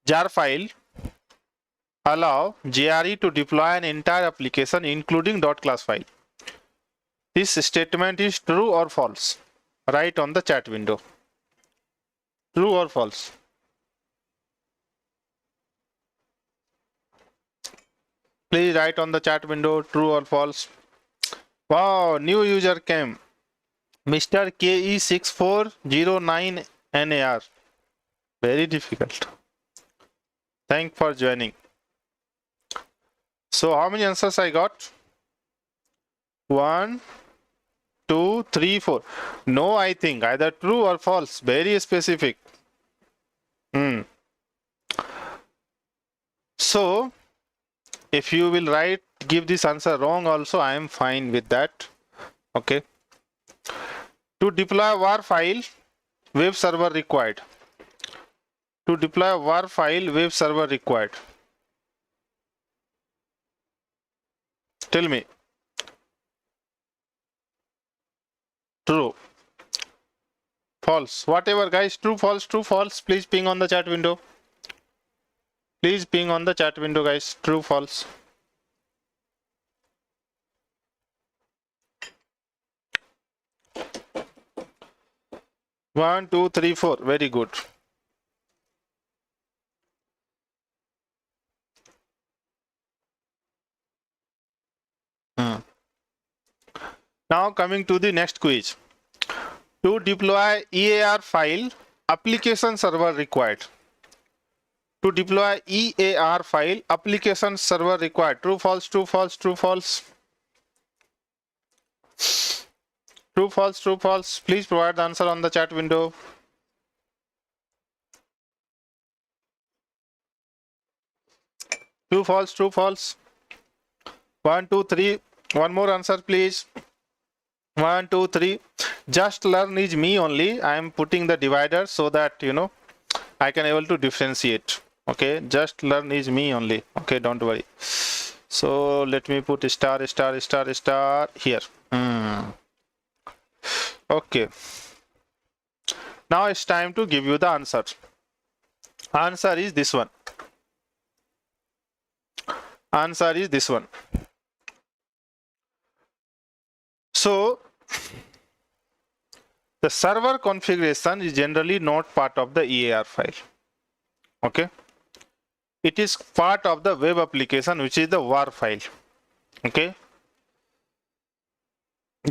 Jar file allow JRE to deploy an entire application including dot class file. This statement is true or false? Write on the chat window. True or false? Please write on the chat window, true or false. Wow, new user came. Mr. KE6409NAR. Very difficult. Thank for joining. So how many answers I got? 1, 2, 3, 4. No, I think either true or false. Very specific. So if you will give this answer wrong also, I am fine with that. Okay. To deploy war file, web server required. To deploy war file, web server required. Tell me. True. False. Whatever guys, true, false, please ping on the chat window. Please ping on the chat window guys, true, false. One, two, three, four. Very good. Now coming to the next quiz. To deploy EAR file, application server required. To deploy EAR file, application server required. True, false, true, false, true, false. True, false, true, false. Please provide the answer on the chat window. True, false, true, false. 1, 2, 3. One more answer, please. 1, 2, 3. Just learn is me only. I am putting the divider so that I can able to differentiate. Okay, just learn is me only. Okay, don't worry. So let me put star here. Okay. Now it's time to give you the answer. Answer is this one. Answer is this one. So the server configuration is generally not part of the EAR file. Okay. It is part of the web application, which is the war file. Okay.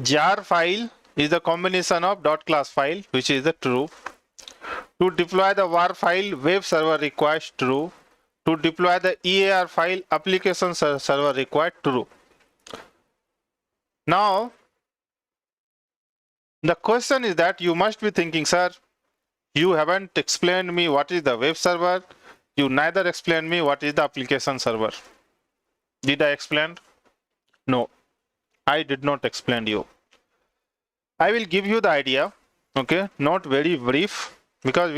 Jar file is the combination of dot class file, which is the true. To deploy the war file, web server requires true. To deploy the EAR file, application server required true. Now, the question is that you must be thinking, sir, you haven't explained me what is the web server. You neither explained me what is the application server. Did I explain? No, I did not explain you. I will give you the idea. Okay, not very brief, because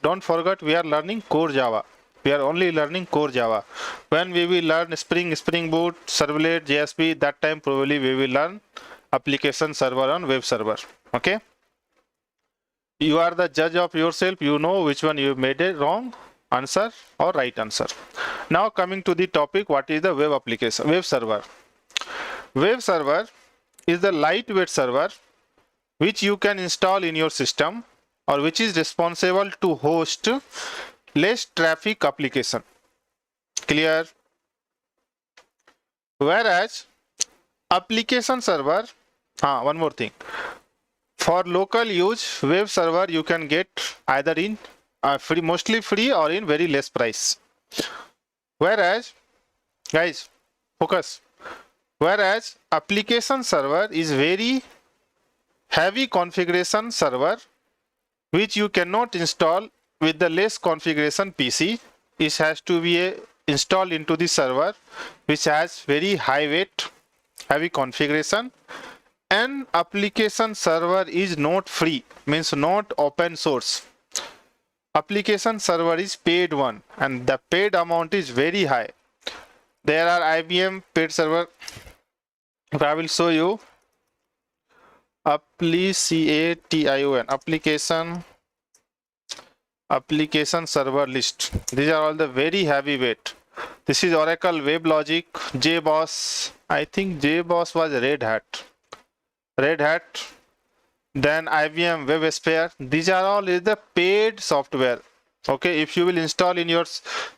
don't forget, we are learning core Java. We are only learning core Java. When we will learn Spring Boot, Servlet, JSP, that time probably we will learn application server on web server. Okay. You are the judge of yourself. You know which one you made a wrong answer or right answer. Now coming to the topic, what is the web application, web server? Web server is the lightweight server which you can install in your system, or which is responsible to host less traffic application. Clear? Whereas application server, one more thing. For local use, web server you can get either in free, mostly free, or in very less price. Whereas, guys, focus. Whereas application server is very heavy configuration server, which you cannot install with the less configuration PC. It has to be installed into the server which has very high weight, heavy configuration, and application server is not free, means not open source. Application server is paid one, and the paid amount is very high. There are IBM paid server. If I will show you application server list. These are all the very heavyweight. This is Oracle WebLogic, JBoss. I think JBoss was Red Hat. Then IBM WebSphere. These are all is the paid software. Okay, if you will install in your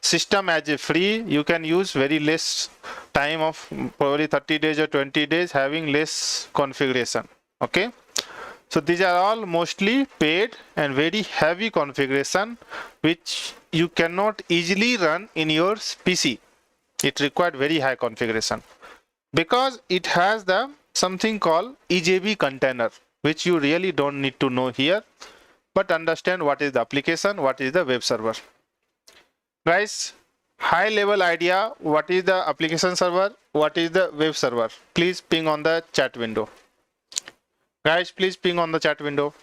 system as a free, you can use very less time of probably 30 days or 20 days, having less configuration. Okay, so these are all mostly paid and very heavy configuration which you cannot easily run in your PC. It required very high configuration because it has the something called EJB container, which you really don't need to know here, but understand what is the application, what is the web server. Guys, high level idea, what is the application server, what is the web server? Please ping on the chat window. Guys, please ping on the chat window.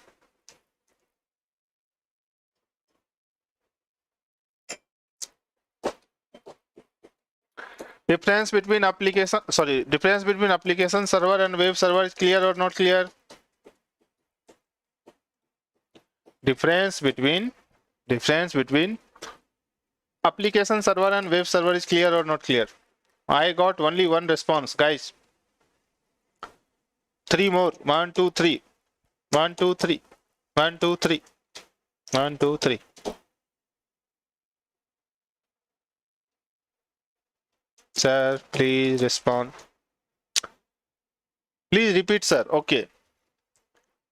Difference between application server and web server is clear or not clear? Difference between application server and web server is clear or not clear? I got only one response, guys. 3 more. 1 2 3 1 2 3 1 2 3 1 2 3. Sir, please respond. Please repeat, sir. Okay.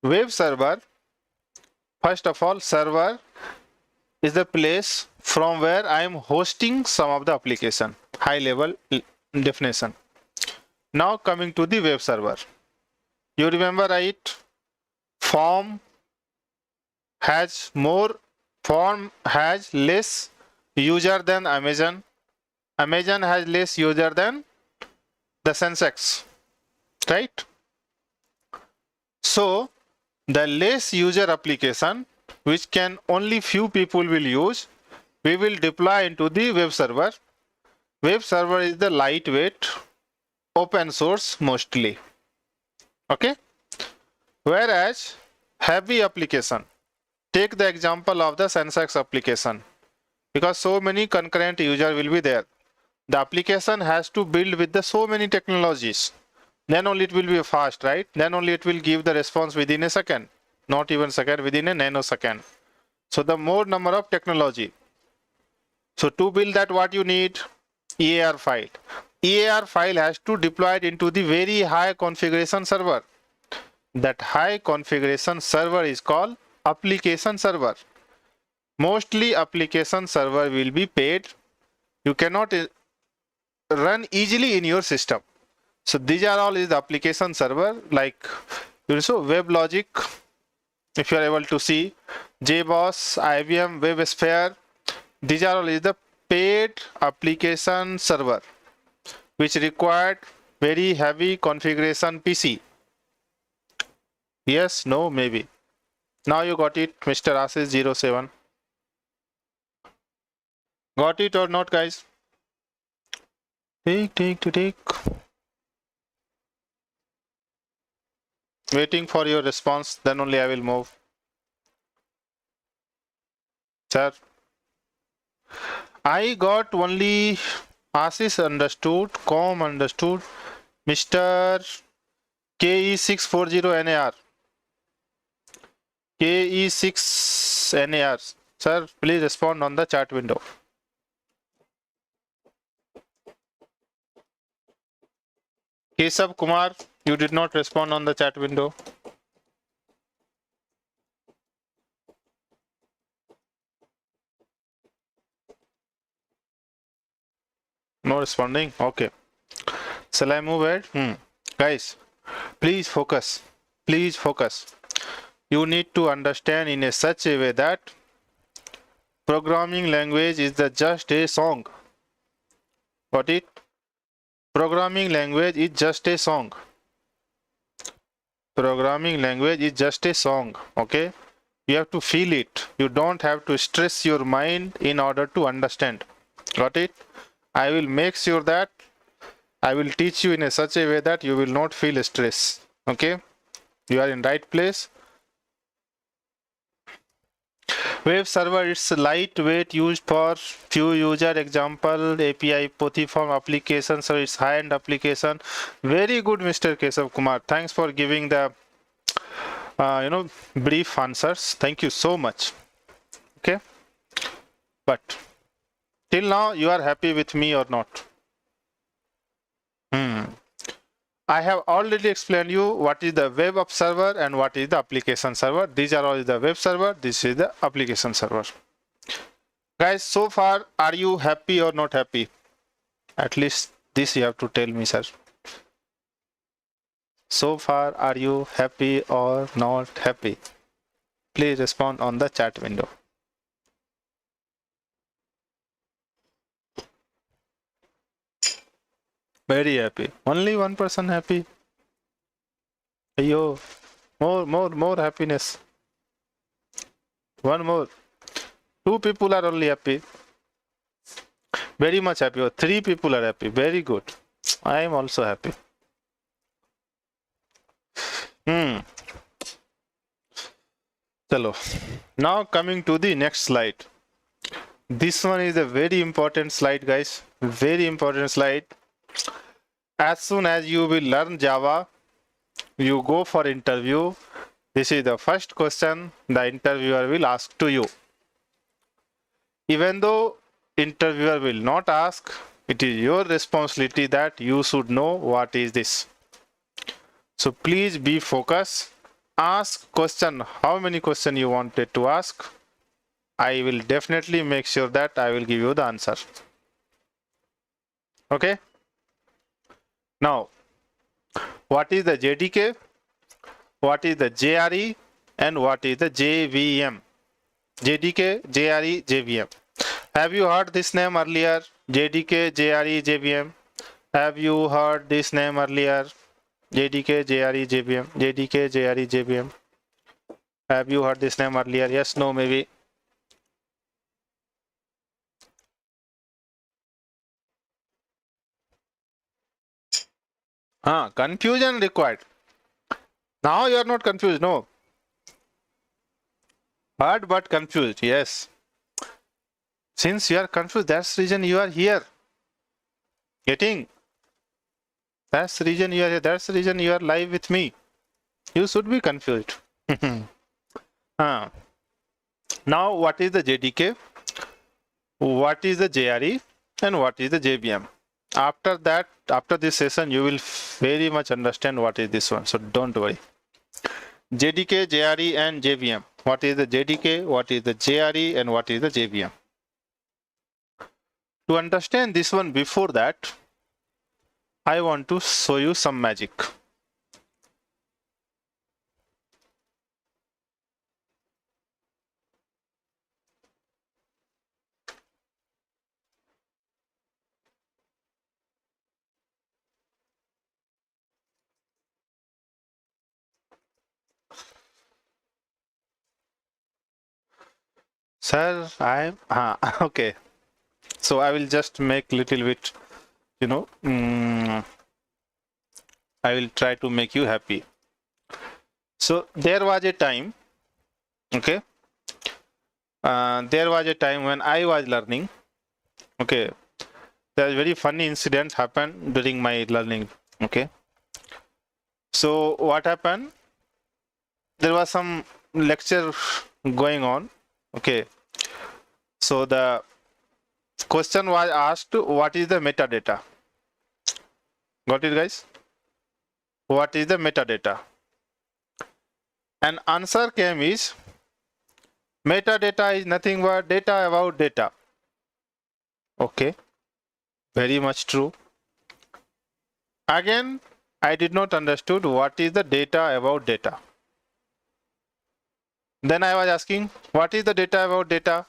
Web server, first of all, server is the place from where I am hosting some of the application. High level definition. Now coming to the web server. You remember, right? Form has less user than Amazon. Amazon has less user than the Sensex, right? So the less user application, which can only few people will use, we will deploy into the web server. Web server is the lightweight, open source mostly. Okay, whereas heavy application, take the example of the Sensex application, because so many concurrent user will be there. The application has to build with the so many technologies. Then only it will be fast, right? Then only it will give the response within a second, not even second, within a nanosecond. So the more number of technology. So to build that, what you need? EAR file. EAR file has to deploy it into the very high configuration server. That high configuration server is called application server. Mostly application server will be paid. You cannot run easily in your system. So these are all is the application server, like also WebLogic, if you are able to see, JBoss, IBM, WebSphere. These are all is the paid application server, which required very heavy configuration PC. Yes, no, maybe. Now you got it, Mr. Ashish07. Got it or not, guys? Take. Waiting for your response, then only I will move. Sir, I got only Ashish understood, Com understood, Mr. KE640NAR. KE6NAR. Sir, please respond on the chat window. Keshav Kumar, you did not respond on the chat window. No responding. Okay. Shall I move ahead? Guys, please focus. Please focus. you need to understand in a such a way that programming language is the just a song. Got it? Programming language is just a song. Programming language is just a song. Okay? You have to feel it. You don't have to stress your mind in order to understand. Got it? I will make sure that I will teach you in a such a way that you will not feel stress. Okay? You are in right place. Web server is lightweight, used for few user. Example APIPOTHI from application, so it's high-end application. Very good, Mr. Kesav Kumar. Thanks for giving the brief answers. Thank you so much. Okay, but till now you are happy with me or not? I have already explained you what is the web server and what is the application server. These are all the web server. This is the application server. Guys, so far, are you happy or not happy? At least this you have to tell me, sir. So far, are you happy or not happy? Please respond on the chat window. Very happy. Only one person happy. Ayo, more happiness. One more. Two people are only happy. Very much happy. Or three people are happy. Very good. I am also happy. Chalo. Now coming to the next slide. This one is a very important slide, guys. Very important slide. As soon as you will learn Java, you go for interview. This is the first question the interviewer will ask to you. Even though interviewer will not ask, it is your responsibility that you should know what is this. So please be focused. Ask question, how many questions you wanted to ask. I will definitely make sure that I will give you the answer. Okay. Now, what is the JDK? What is the JRE? And what is the JVM? JDK, JRE, JVM. Have you heard this name earlier? JDK, JRE, JVM. Have you heard this name earlier? JDK, JRE, JVM. JDK, JRE, JVM. Have you heard this name earlier? Yes, no, maybe. Confusion required. Now you are not confused, no. Heard but confused, yes. Since you are confused, that's the reason you are here. Getting? That's the reason you are here. That's the reason you are live with me. You should be confused. Now, what is the JDK? What is the JRE? And what is the JVM? After that, after this session, you will very much understand what is this one. So don't worry. JDK, JRE, and JVM. What is the JDK? What is the JRE? And what is the JVM? To understand this one before that, I want to show you some magic. Sir, I'm okay. So I will just make little bit, I will try to make you happy. So there was a time, okay. There was a time when I was learning. Okay, there's a very funny incident happened during my learning. Okay. So what happened? There was some lecture going on. Okay. So the question was asked, what is the metadata? Got it, guys? What is the metadata? And answer came is, metadata is nothing but data about data. Okay. Very much true. Again, I did not understood what is the data about data. Then I was asking, what is the data about data?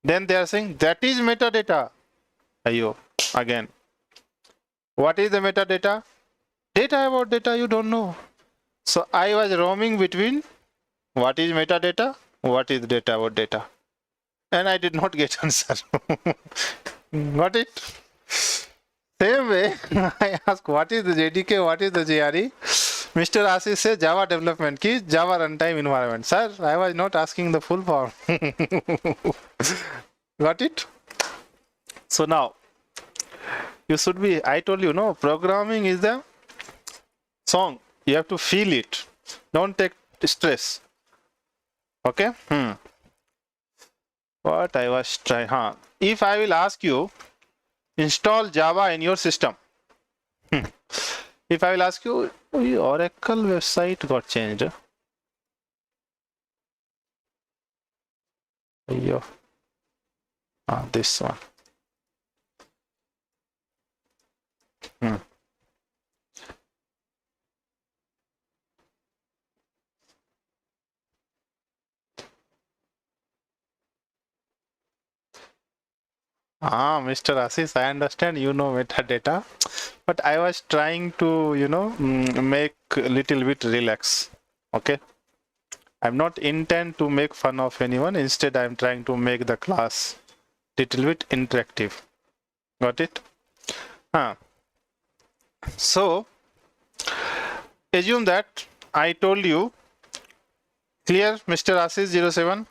Then they are saying, that is metadata. Ayo, again. What is the metadata? Data about data, you don't know. So I was roaming between what is metadata, what is data about data. And I did not get answer. Got it? Same way, I ask what is the JDK, what is the JRE? Mr. Ashish says Java development key, Java runtime environment. Sir, I was not asking the full form. Got it? So now, you should be, I told you, no, programming is the song. You have to feel it. Don't take stress. Okay? What I was trying, if I will ask you, install Java in your system. If I will ask you, Oracle website got changed. This one. Mr. Ashish, I understand you know metadata, but I was trying to, make a little bit relax. Okay. I'm not intent to make fun of anyone. Instead, I'm trying to make the class little bit interactive. Got it? So, assume that I told you, clear, Mr. Ashish 07?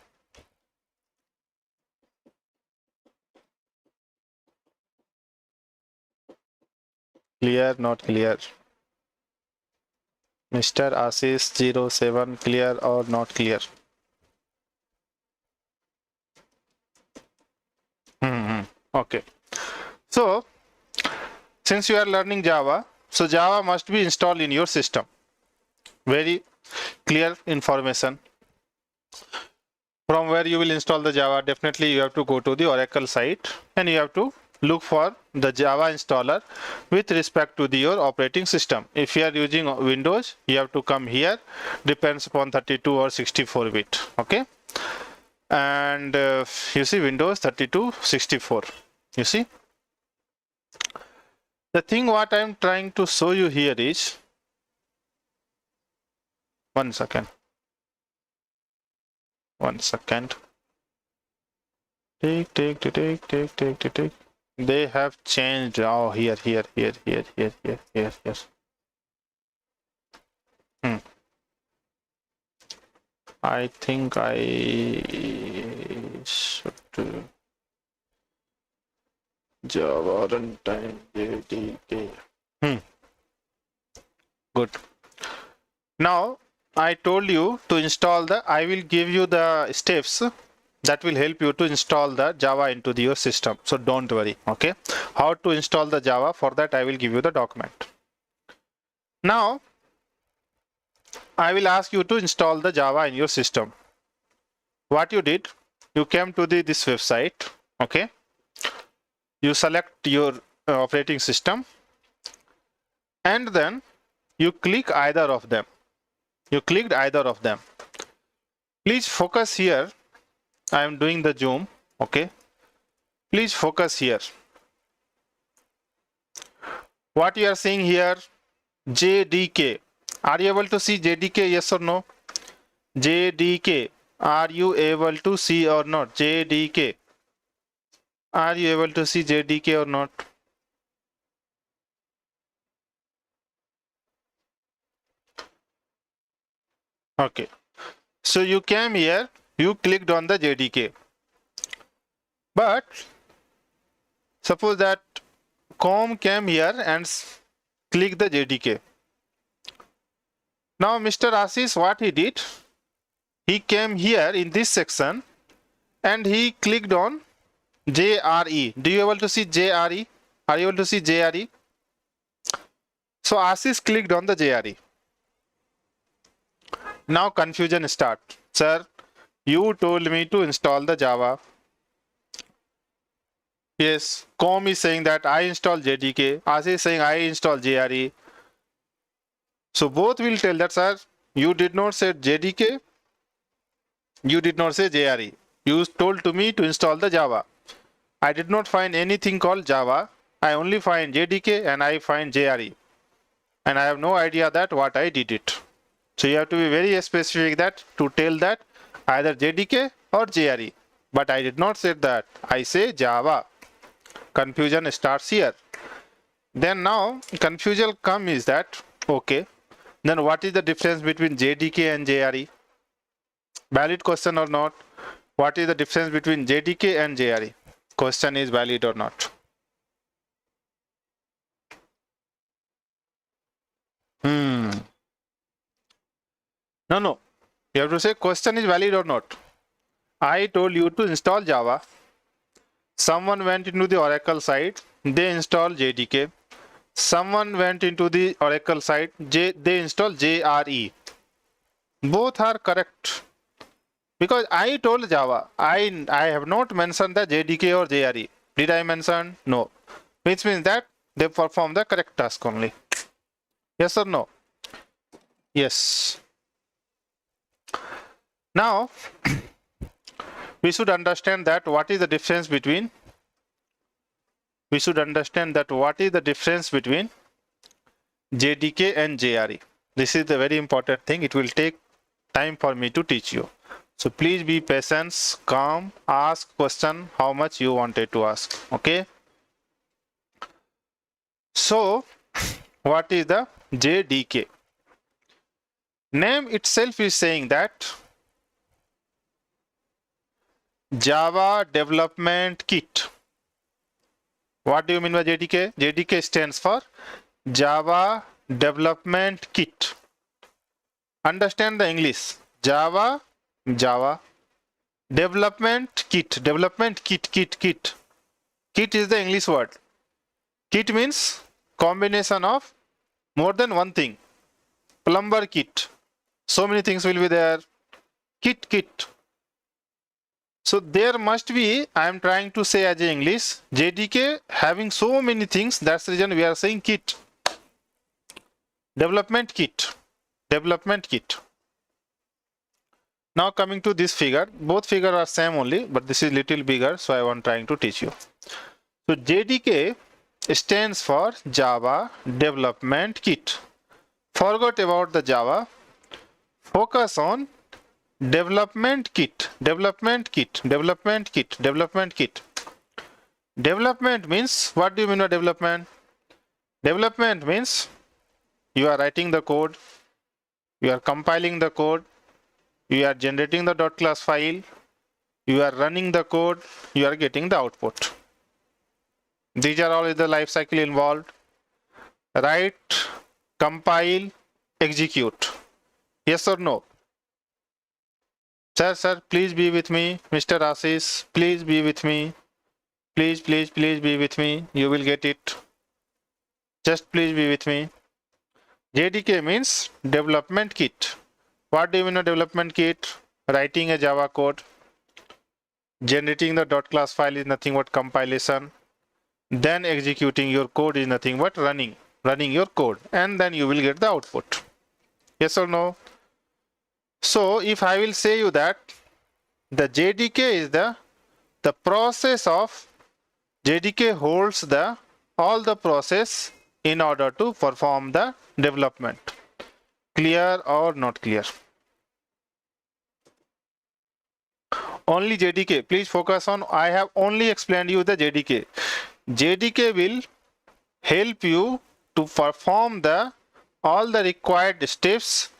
Clear, not clear? Mr. Ashish 07, clear or not clear? Okay. So, since you are learning Java, so Java must be installed in your system. Very clear information. From where you will install the Java, definitely you have to go to the Oracle site and you have to look for the Java installer with respect to your operating system. If you are using Windows, you have to come here, depends upon 32 or 64 bit. Okay. And you see Windows 32, 64. You see? The thing what I am trying to show you here is, one second. Take. They have changed. Oh, here. I think I should do Java runtime JDK. Good. Now I told you to install I will give you the steps that will help you to install the Java into your system. So don't worry. Okay. How to install the Java? For that I will give you the document. Now I will ask you to install the Java in your system. What you did, you came to this website. Okay. You select your operating system and then you click either of them. You clicked either of them. Please focus here. I am doing the zoom. Okay. Please focus here. What you are seeing here, JDK. Are you able to see JDK? Yes or no? JDK. Are you able to see or not? JDK. Are you able to see JDK or not? Okay. So you came here, you clicked on the JDK. But suppose that com came here and click the JDK. Now Mr. Ashish, what he did, he came here in this section and he clicked on JRE. Do you able to see JRE? Are you able to see JRE? So Ashish clicked on the JRE. Now confusion start. Sir, you told me to install the Java. Yes, com is saying that I install JDK. Ashish is saying I install JRE. So both will tell that, sir, you did not say JDK You did not say JRE. You told to me to install the Java. I did not find anything called Java. I only find JDK and I find JRE. And I have no idea that what I did it. So you have to be very specific that to tell that either JDK or JRE. But I did not say that. I say Java. Confusion starts here. Then now confusion come is that, okay, then what is the difference between JDK and JRE? Valid question or not? What is the difference between JDK and JRE? Question is valid or not? No. You have to say question is valid or not. I told you to install Java. Someone went into the Oracle site. They installed JDK. Someone went into the Oracle site. They installed JRE. Both are correct. Because I told Java. I have not mentioned the JDK or JRE. Did I mention? No. Which means that they perform the correct task only. Yes or no? Yes. Now, we should understand that what is the difference between JDK and JRE. This is the very important thing. It will take time for me to teach you. So please be patient, calm, ask question how much you wanted to ask. Okay. So what is the JDK? Name itself is saying that Java Development Kit. What do you mean by JDK? JDK stands for Java Development Kit. Understand the English. Java Development Kit. Kit. Kit is the English word. Kit means combination of more than one thing. Plumber kit. So many things will be there. Kit. So there must be, I am trying to say as a English, JDK having so many things. That's the reason we are saying kit. Development kit. Now coming to this figure, both figures are same only, but this is little bigger, so I want trying to teach you. So JDK stands for Java Development Kit. Forgot about the Java. Focus on Development Kit. Development means, what do you mean by development? Development means you are writing the code, you are compiling the code, you are generating the .class file, you are running the code, you are getting the output. These are all the life cycle involved. Write, compile, execute. Yes or no? Sir, please be with me. Mr. Ashish, please be with me. Please be with me. You will get it. Just please be with me. JDK means development kit. What do you mean by development kit? Writing a Java code. Generating the .class file is nothing but compilation. Then executing your code is nothing but running your code, and then you will get the output. Yes or no? So if I will say you that the JDK is the process of JDK holds all the process in order to perform the development. Clear or not clear? Only JDK. Please focus on, I have only explained you the JDK. JDK will help you to perform all the required steps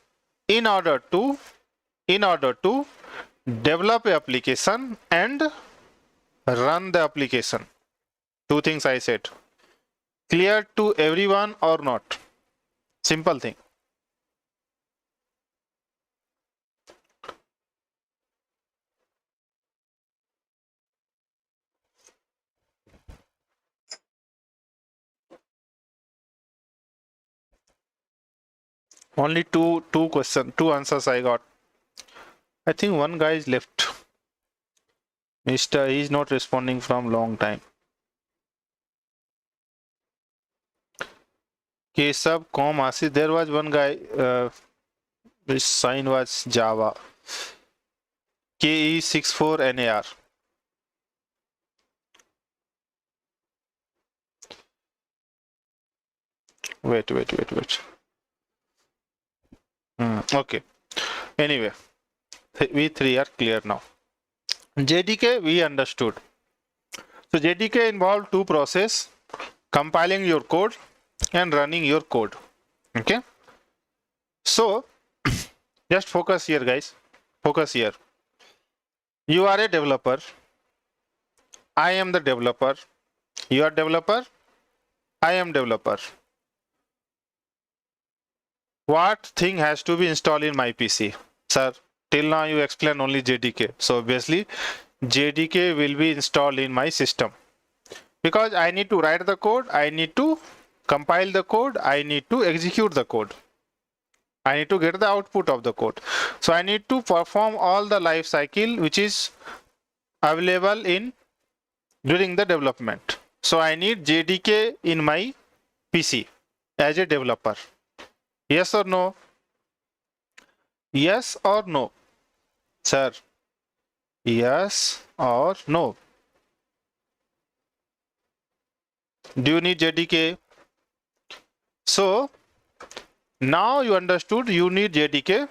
in order to develop a application and run the application. Two things I said. Clear to everyone or not? Simple thing. Only two answers I got. I think one guy is left. He is not responding from long time. Kesab, Ashish. There was one guy. His sign was Java. KE64NAR. Wait. Okay. Anyway, we three are clear now. JDK we understood. So JDK involved two process: compiling your code and running your code. Okay. So just focus here, guys. Focus here. You are a developer. I am the developer. You are developer. I am developer. What thing has to be installed in my PC? Sir, till now you explain only JDK. So obviously JDK will be installed in my system. Because I need to write the code, I need to compile the code, I need to execute the code. I need to get the output of the code. So I need to perform all the life cycle which is available in during the development. So I need JDK in my PC as a developer. Yes or no? Yes or no? Sir, yes or no? Do you need JDK? So now you understood you need JDK.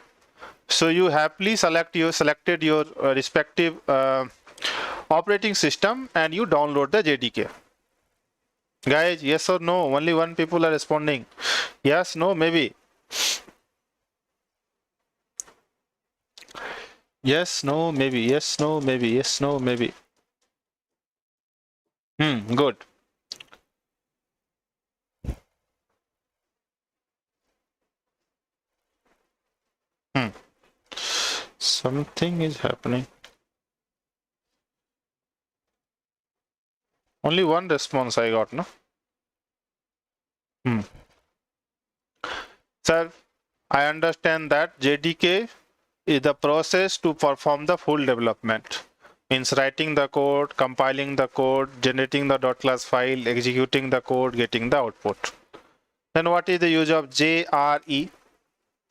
So you happily selected your respective operating system and you download the JDK. Guys, yes or no? Only one people are responding. Yes, no, maybe. Yes, no, maybe. Yes, no, maybe. Yes, no, maybe. Good. Something is happening. Only one response I got, no? Sir, I understand that JDK is the process to perform the full development. Means writing the code, compiling the code, generating the .class file, executing the code, getting the output. Then what is the use of JRE?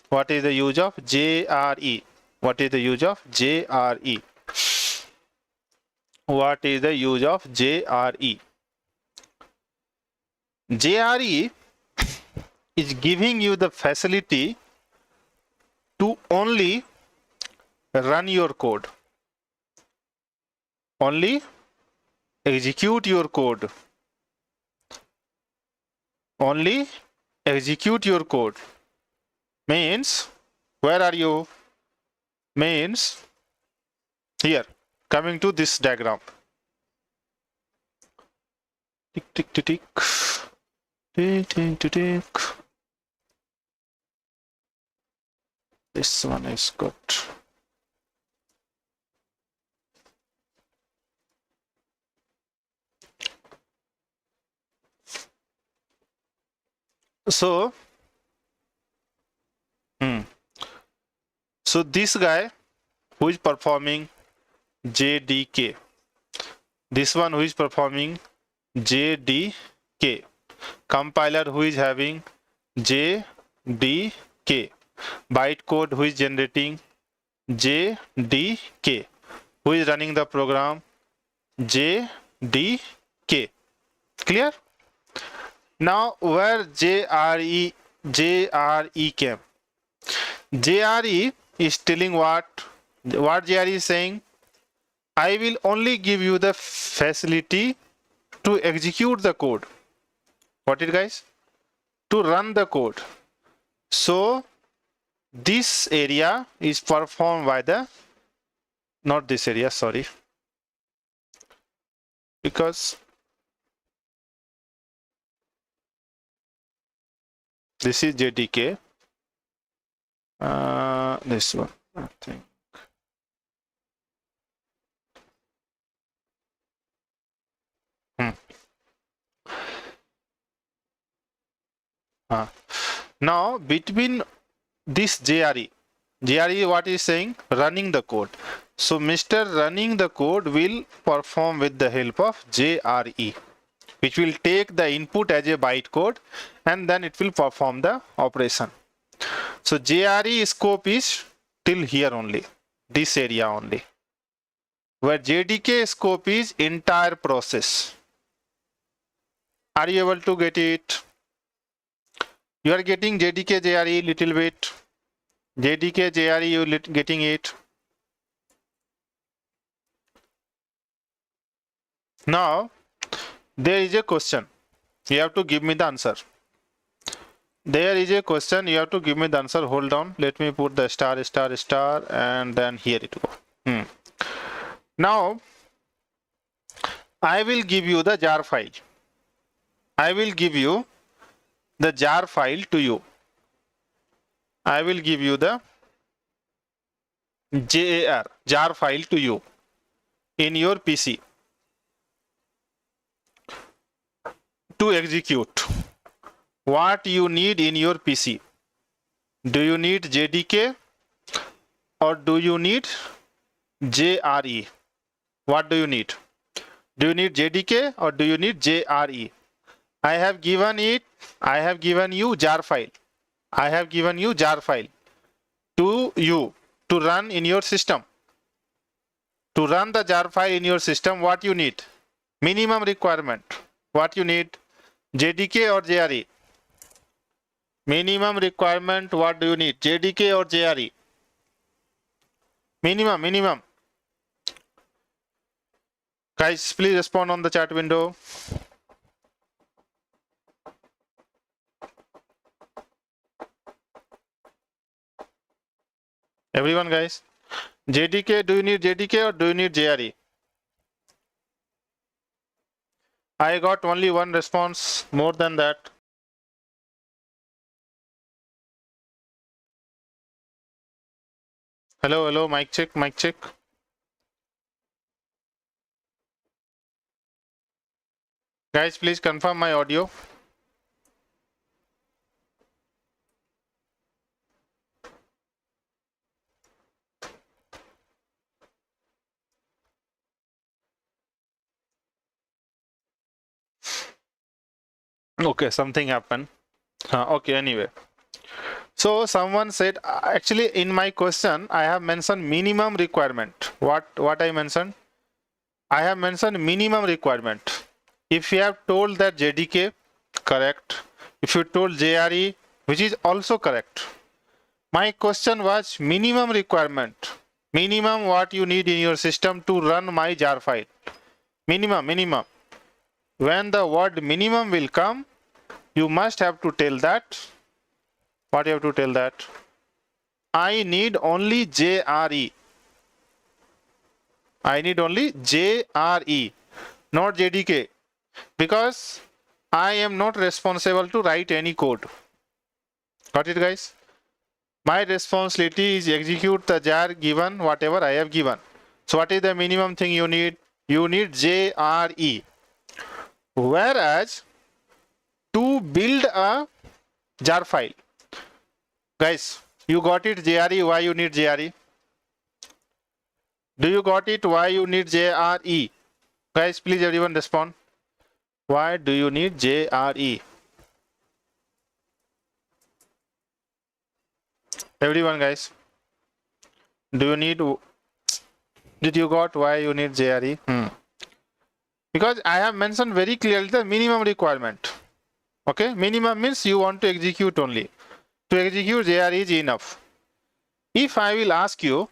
What is the use of JRE? What is the use of JRE? What is the use of JRE? JRE is giving you the facility to only run your code, only execute your code, only execute your code. Means, where are you? Means, here, coming to this diagram. Tick, tick, tick, tick. Tick, tick, tick, tick. This one is good. So, so this guy who is performing JDK, this one who is performing JDK, compiler who is having JDK, bytecode who is generating JDK, who is running the program JDK. Clear? Now where JRE came? JRE is telling what JRE is saying? I will only give you the facility to execute the code. What it, guys? To run the code. So this area is performed by the, not this area, sorry, because this is JDK. This one, I think. Now between this JRE what is saying? Running the code. So Mr. Running the code will perform with the help of JRE, which will take the input as a bytecode and then it will perform the operation. So JRE scope is till here only, this area only. where JDK scope is entire process. Are you able to get it? You are getting JDK JRE little bit. JDK JRE, you getting it. Now, there is a question. You have to give me the answer. There is a question. You have to give me the answer. Hold on. Let me put the star, star, star, and then here it go. Now, I will give you the jar file. I will give you the jar file to you. I will give you the jar file to you in your PC to execute. What you need in your PC? Do you need JDK or do you need JRE? What do you need? Do you need JDK or do you need JRE? I have given it. I have given you jar file. I have given you jar file to you to run in your system. To run the jar file in your system, what you need? Minimum requirement. What you need? JDK or JRE? Minimum requirement, what do you need? JDK or JRE? Minimum. Guys, please respond on the chat window. Everyone, guys. JDK, do you need JDK or do you need JRE? I got only one response, more than that. Hello, mic check. Guys, please confirm my audio. Okay, something happened. Okay, anyway. So someone said, actually in my question, I have mentioned minimum requirement. What I mentioned? I have mentioned minimum requirement. If you have told that JDK, correct. If you told JRE, which is also correct. My question was minimum requirement. Minimum what you need in your system to run my jar file. Minimum. When the word minimum will come, you must have to tell that. What you have to tell that? I need only JRE. I need only JRE, not JDK, because I am not responsible to write any code. Got it, guys? My responsibility is execute the jar given whatever I have given. So what is the minimum thing you need? You need JRE. Whereas to build a jar file, guys, you got it JRE. Why you need JRE? Do you got it? Why you need JRE? Guys, please everyone respond. Why do you need JRE? Everyone, guys. Do you need? Did you got why you need JRE? Because I have mentioned very clearly the minimum requirement. Okay, minimum means you want to execute only. To execute JRE is enough. If I will ask you,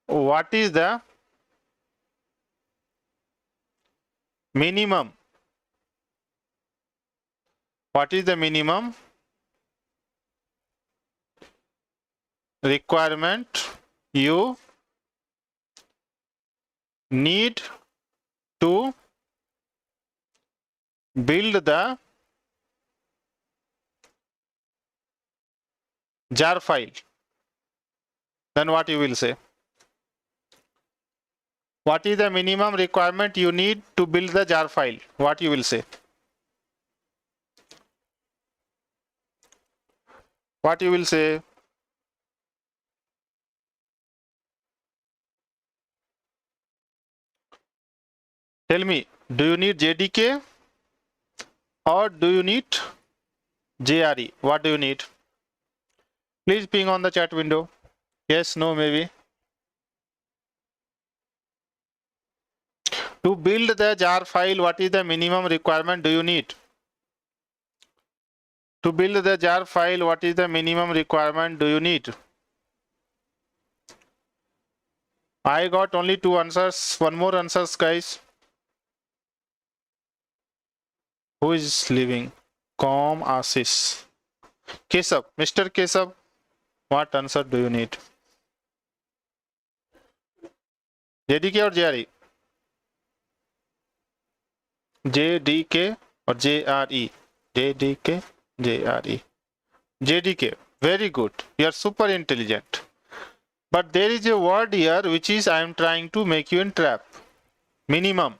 what is the minimum? What is the minimum requirement you need to build the jar file? Then what you will say? What is the minimum requirement you need to build the jar file? What you will say? What you will say? Tell me. Do you need JDK or do you need JRE? What do you need? Please ping on the chat window. Yes, no, maybe. To build the jar file, what is the minimum requirement do you need? To build the jar file, what is the minimum requirement do you need? I got only 2 answers. One more answers, guys. Who is leaving? Com Asis. Kesab. Mr. Kesab, what answer do you need? JDK or JRE? JDK or JRE? JDK, JRE. JDK. Very good. You are super intelligent. But there is a word here which is I am trying to make you in trap. Minimum.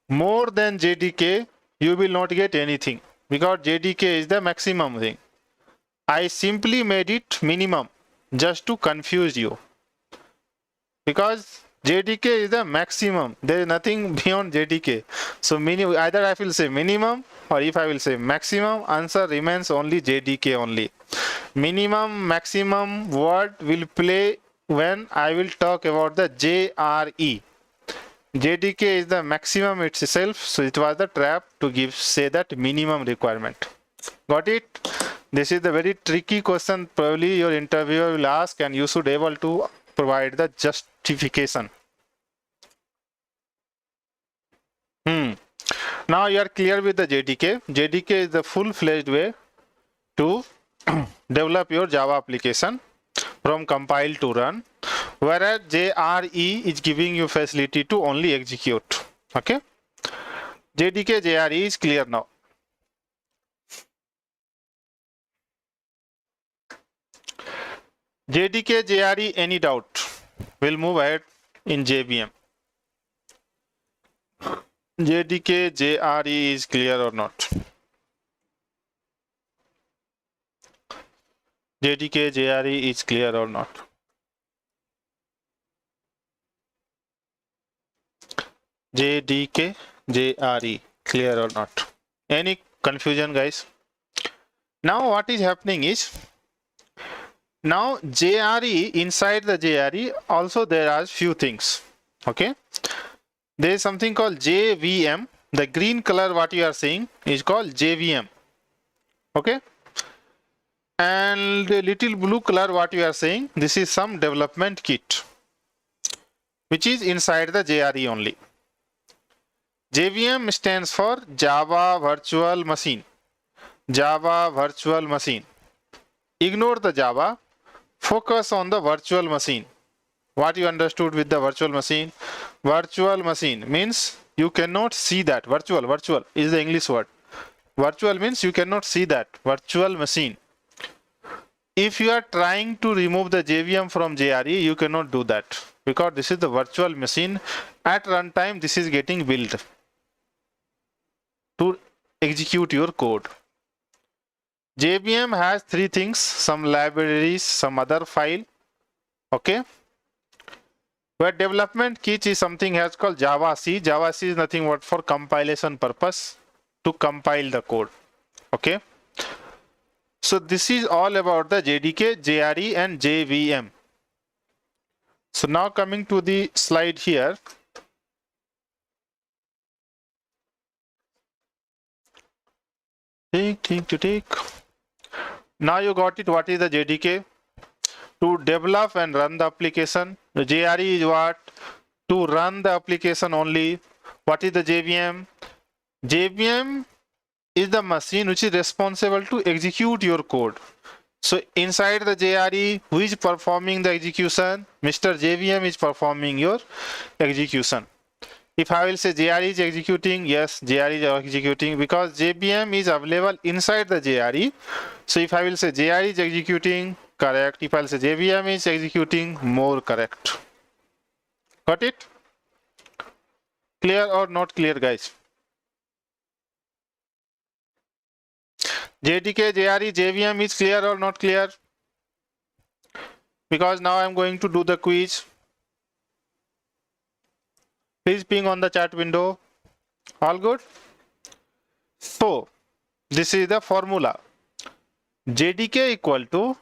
More than JDK, you will not get anything because JDK is the maximum thing. I simply made it minimum just to confuse you because JDK is the maximum. There is nothing beyond JDK. So either I will say minimum or if I will say maximum, answer remains only JDK only. Minimum, maximum word will play when I will talk about the JRE. JDK is the maximum itself, so it was the trap to say that minimum requirement. Got it? This is the very tricky question probably your interviewer will ask and you should able to provide the justification. Now you are clear with the JDK. JDK is the full-fledged way to develop your Java application from compile to run, whereas JRE is giving you facility to only execute. Okay, JDK JRE is clear now. JDK JRE, any doubt? We'll move ahead in JVM. JDK JRE is clear or not? JDK JRE is clear or not? JDK JRE, clear or not? Any confusion, guys? Now what is happening is, now JRE, inside the JRE also there are few things. Okay, there is something called JVM. The green color what you are seeing is called JVM. Okay, and the little blue color what you are saying, this is some development kit which is inside the JRE only. JVM stands for Java Virtual Machine. Java Virtual Machine. Ignore the Java, focus on the virtual machine. What you understood with the virtual machine? Virtual machine means you cannot see that. Virtual is the English word. Virtual means you cannot see that. Virtual machine. If you are trying to remove the JVM from JRE, you cannot do that because this is the virtual machine. At runtime, this is getting built to execute your code. JVM has 3 things, some libraries, some other file. Okay. Where development kit is something has called Java-C. Java-C is nothing but for compilation purpose to compile the code. Okay. So this is all about the JDK, JRE and JVM. So now coming to the slide here. Take. Now you got it. What is the JDK? To develop and run the application. The JRE is what? To run the application only. What is the JVM? JVM is the machine which is responsible to execute your code. So inside the JRE, who is performing the execution? Mr. JVM is performing your execution. If I will say JRE is executing, yes, JRE is executing because JVM is available inside the JRE. So if I will say JRE is executing, correct. If I will say JVM is executing, more correct. Got it? Clear or not clear, guys? JDK, JRE, JVM is clear or not clear? Because now I am going to do the quiz. Please ping on the chat window. All good? So, this is the formula. JDK equal to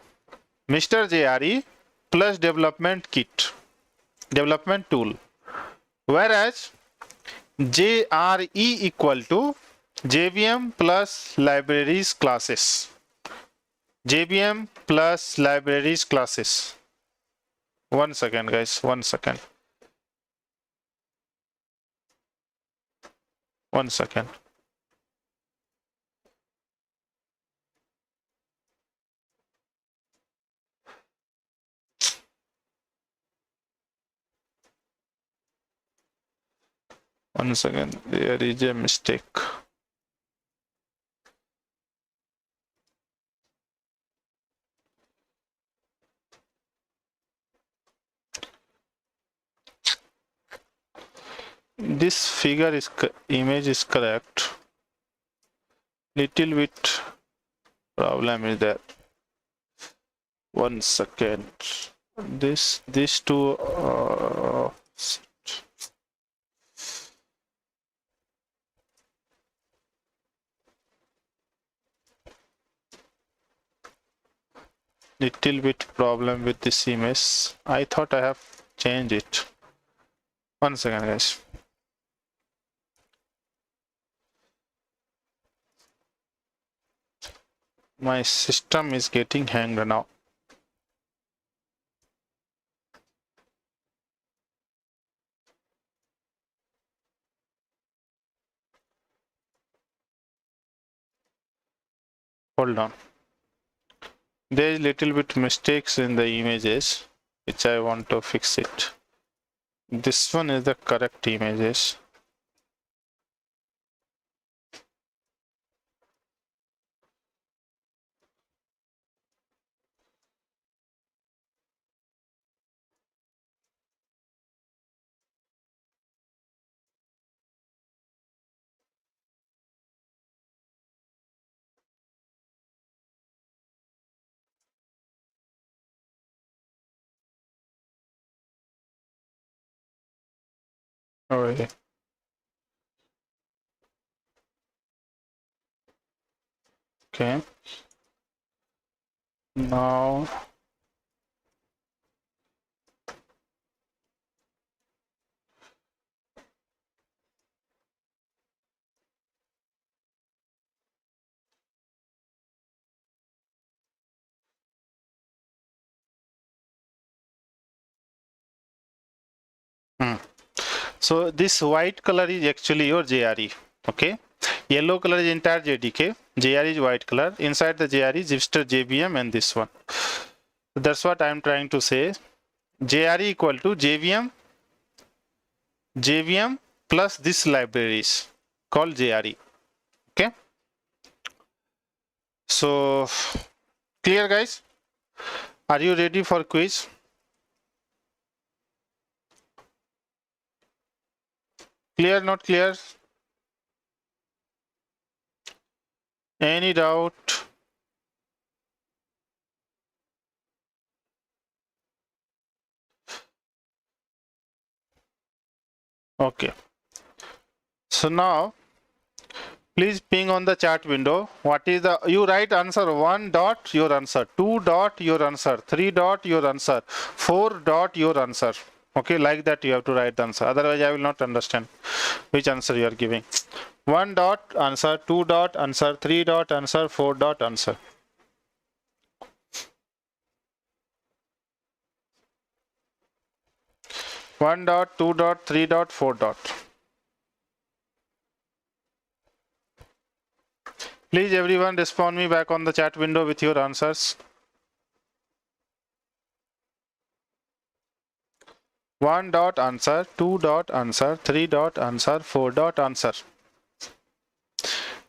Mr. JRE plus development kit, development tool. Whereas JRE equal to JVM plus libraries classes. JVM plus libraries classes. 1 second, guys. 1 second. 1 second. Once again, there is a mistake. This figure is image is correct. Little bit problem is there. 1 second. These two. Little bit problem with this image. I thought I have changed it. 1 second, guys. My system is getting hanged now. Hold on. There is little bit mistakes in the images, which I want to fix it. This one is the correct images. Okay. Okay. Now so this white color is actually your JRE. Okay. Yellow color is entire JDK. JRE is white color. Inside the JRE is Mr. JVM and this one. That's what I'm trying to say. JRE equal to JVM plus this libraries called JRE. Okay. So clear, guys? Are you ready for quiz? Clear, not clear? Any doubt? Okay. So now please ping on the chat window. What is the, you write answer 1 dot your answer, 2 dot your answer, 3 dot your answer, 4 dot your answer. Okay, like that you have to write the answer. Otherwise I will not understand which answer you are giving. 1 dot answer, 2 dot answer, 3 dot answer, 4 dot answer. One dot, 2 dot, 3 dot, 4 dot. Please everyone respond me back on the chat window with your answers. 1 dot answer, 2 dot answer, 3 dot answer, 4 dot answer.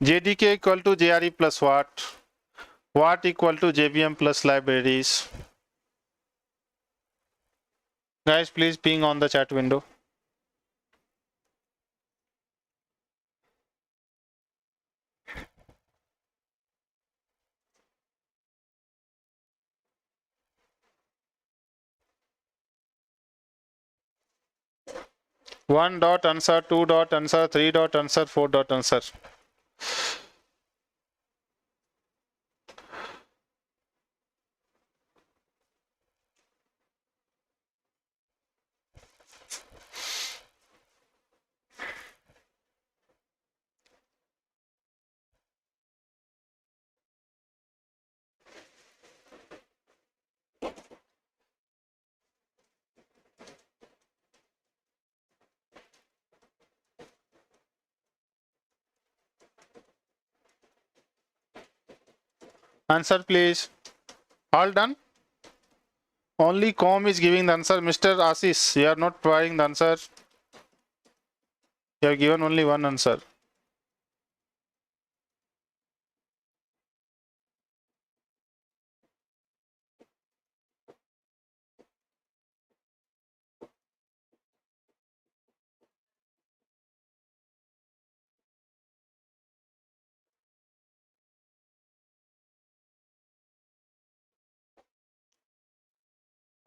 JDK equal to JRE plus what? What equal to JVM plus libraries? Guys, please ping on the chat window. 1 dot answer, 2 dot answer, 3 dot answer, 4 dot answer. Answer please. All done? Only Com is giving the answer. Mr. Assis, you are not providing the answer. You have given only one answer.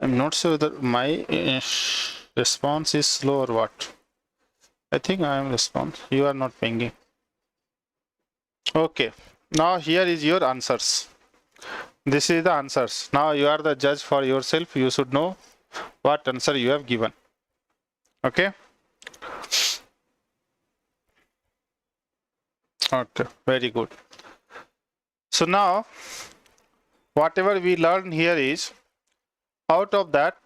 I'm not sure that my response is slow or what. I think I am response. You are not pinging. Okay. Now here is your answers. This is the answers. Now you are the judge for yourself. You should know what answer you have given. Okay. Okay. Very good. So now whatever we learn here is, out of that,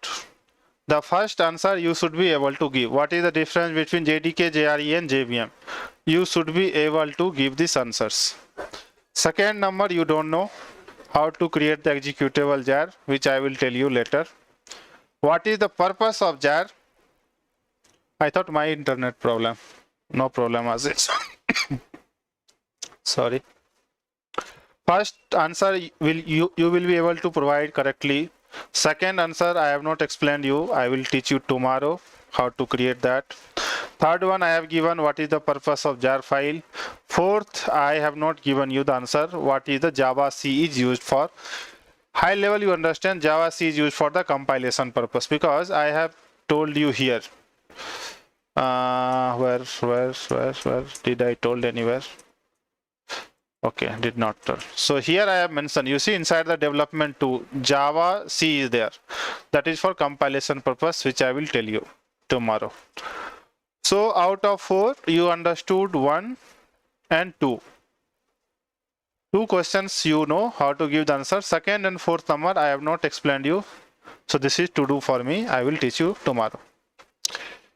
the first answer you should be able to give. What is the difference between JDK, JRE and JVM? You should be able to give these answers. Second number, you don't know how to create the executable jar, which I will tell you later. What is the purpose of jar? I thought my internet problem. No problem as it. Sorry. First answer you will be able to provide correctly. Second answer I have not explained you. I will teach you tomorrow how to create that. Third one I have given what is the purpose of jar file. Fourth, I have not given you the answer. What is the Java C is used for. High level you understand Java C is used for the compilation purpose, because I have told you here. Where did I told anywhere? Okay, did not tell. So here I have mentioned, you see inside the development to Java C is there. That is for compilation purpose, which I will tell you tomorrow. So out of 4, you understood 1 and 2. 2 questions you know how to give the answer. Second and fourth number I have not explained you. So this is to do for me. I will teach you tomorrow.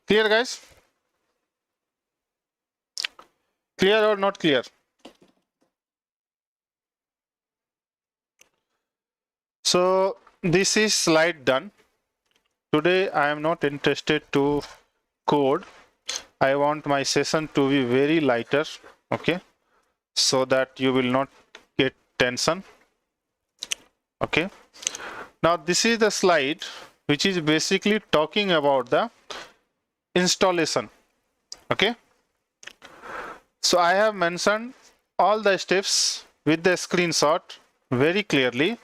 Clear guys? Clear or not clear? So this is slide done. Today I am not interested to code. I want my session to be very lighter, okay, so that you will not get tension. Okay, now this is the slide which is basically talking about the installation. Okay, so I have mentioned all the steps with the screenshot very clearly.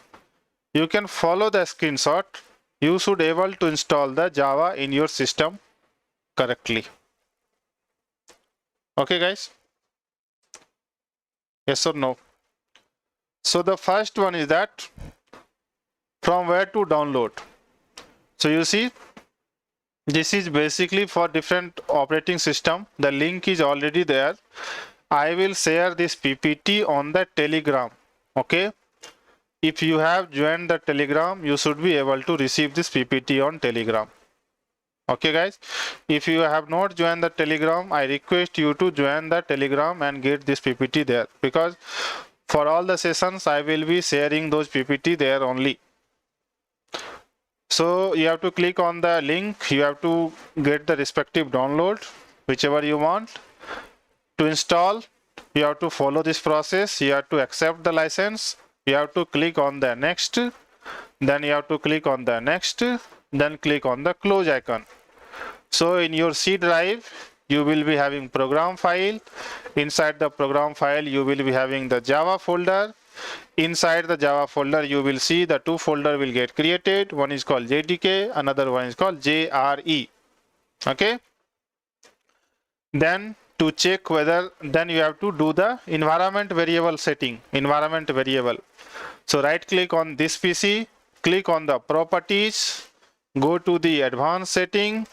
You can follow the screenshot. You should be able to install the Java in your system correctly. Okay guys, yes or no? So the first one is that from where to download. So you see, this is basically for different operating system. The link is already there. I will share this PPT on the Telegram. Okay, if you have joined the Telegram, you should be able to receive this PPT on Telegram. Okay guys, if you have not joined the Telegram, I request you to join the Telegram and get this PPT there, because for all the sessions I will be sharing those PPT there only. So you have to click on the link. You have to get the respective download, whichever you want. To install, you have to follow this process. You have to accept the license. You have to click on the next. Then you have to click on the next. Then click on the close icon. So in your C drive, you will be having program file. Inside the program file, you will be having the Java folder. Inside the Java folder, you will see the 2 folders will get created. One is called JDK, another one is called JRE. Okay. Then to check whether, then you have to do the environment variable setting, environment variable. So right click on this PC, click on the properties, go to the advanced setting,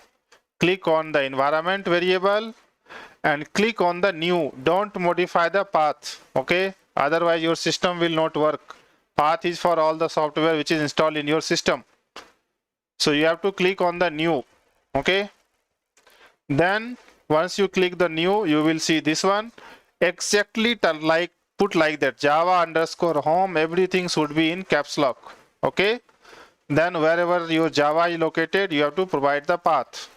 click on the environment variable and click on the new. Don't modify the path, okay? Otherwise your system will not work. Path is for all the software which is installed in your system. So you have to click on the new, okay? Then once you click the new, you will see this one exactly like put like that, Java underscore home, everything should be in caps lock, okay? Then wherever your Java is located, you have to provide the path,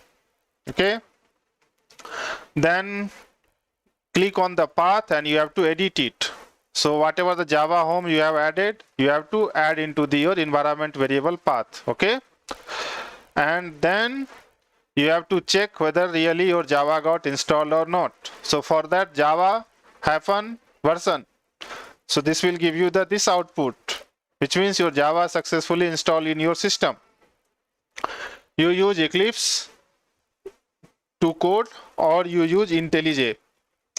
okay? Then click on the path and you have to edit it. So whatever the Java home you have added, you have to add into your environment variable path, okay? And then you have to check whether really your Java got installed or not. So for that, Java -version. So this will give you this output, which means your Java successfully installed in your system. You use Eclipse to code or you use IntelliJ,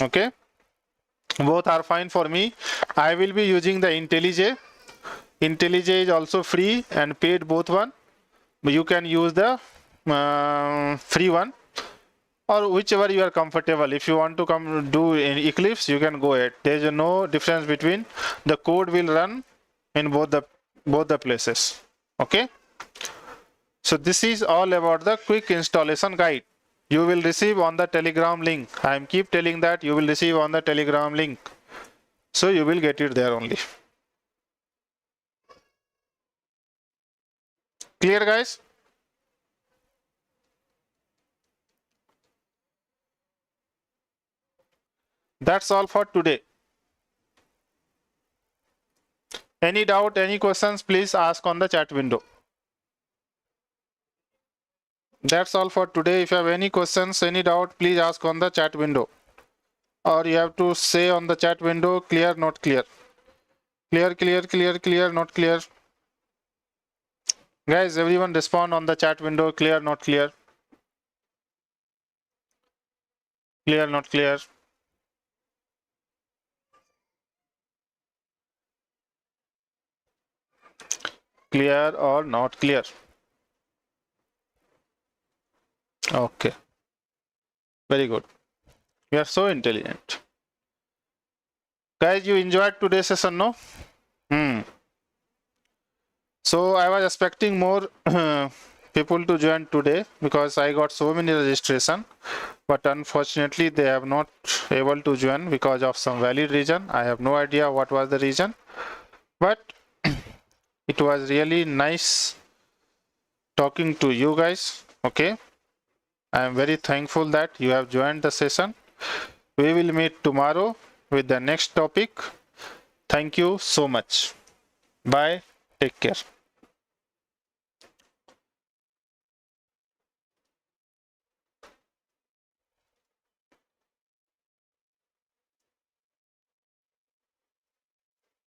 okay? Both are fine for me. I will be using the IntelliJ. IntelliJ is also free and paid, both one. But you can use the free one or whichever you are comfortable. If you want to come do in Eclipse, you can go ahead. There is no difference between, the code will run in both the places, okay? So this is all about the quick installation guide. You will receive on the Telegram link. I am keep telling that you will receive on the Telegram link. So you will get it there only. Clear, guys? That's all for today. Any doubt, any questions, please ask on the chat window. That's all for today. If you have any questions, any doubt, please ask on the chat window. Or you have to say on the chat window, clear, not clear. Clear, clear, clear, clear, not clear. Guys, everyone respond on the chat window, clear, not clear. Clear, not clear. Clear or not clear. Okay. Very good. You are so intelligent. Guys, you enjoyed today's session, no? So I was expecting more people to join today because I got so many registration, but unfortunately they have not able to join because of some valid reason. I have no idea what was the reason, but it was really nice talking to you guys, okay? I am very thankful that you have joined the session. We will meet tomorrow with the next topic. Thank you so much. Bye. Take care.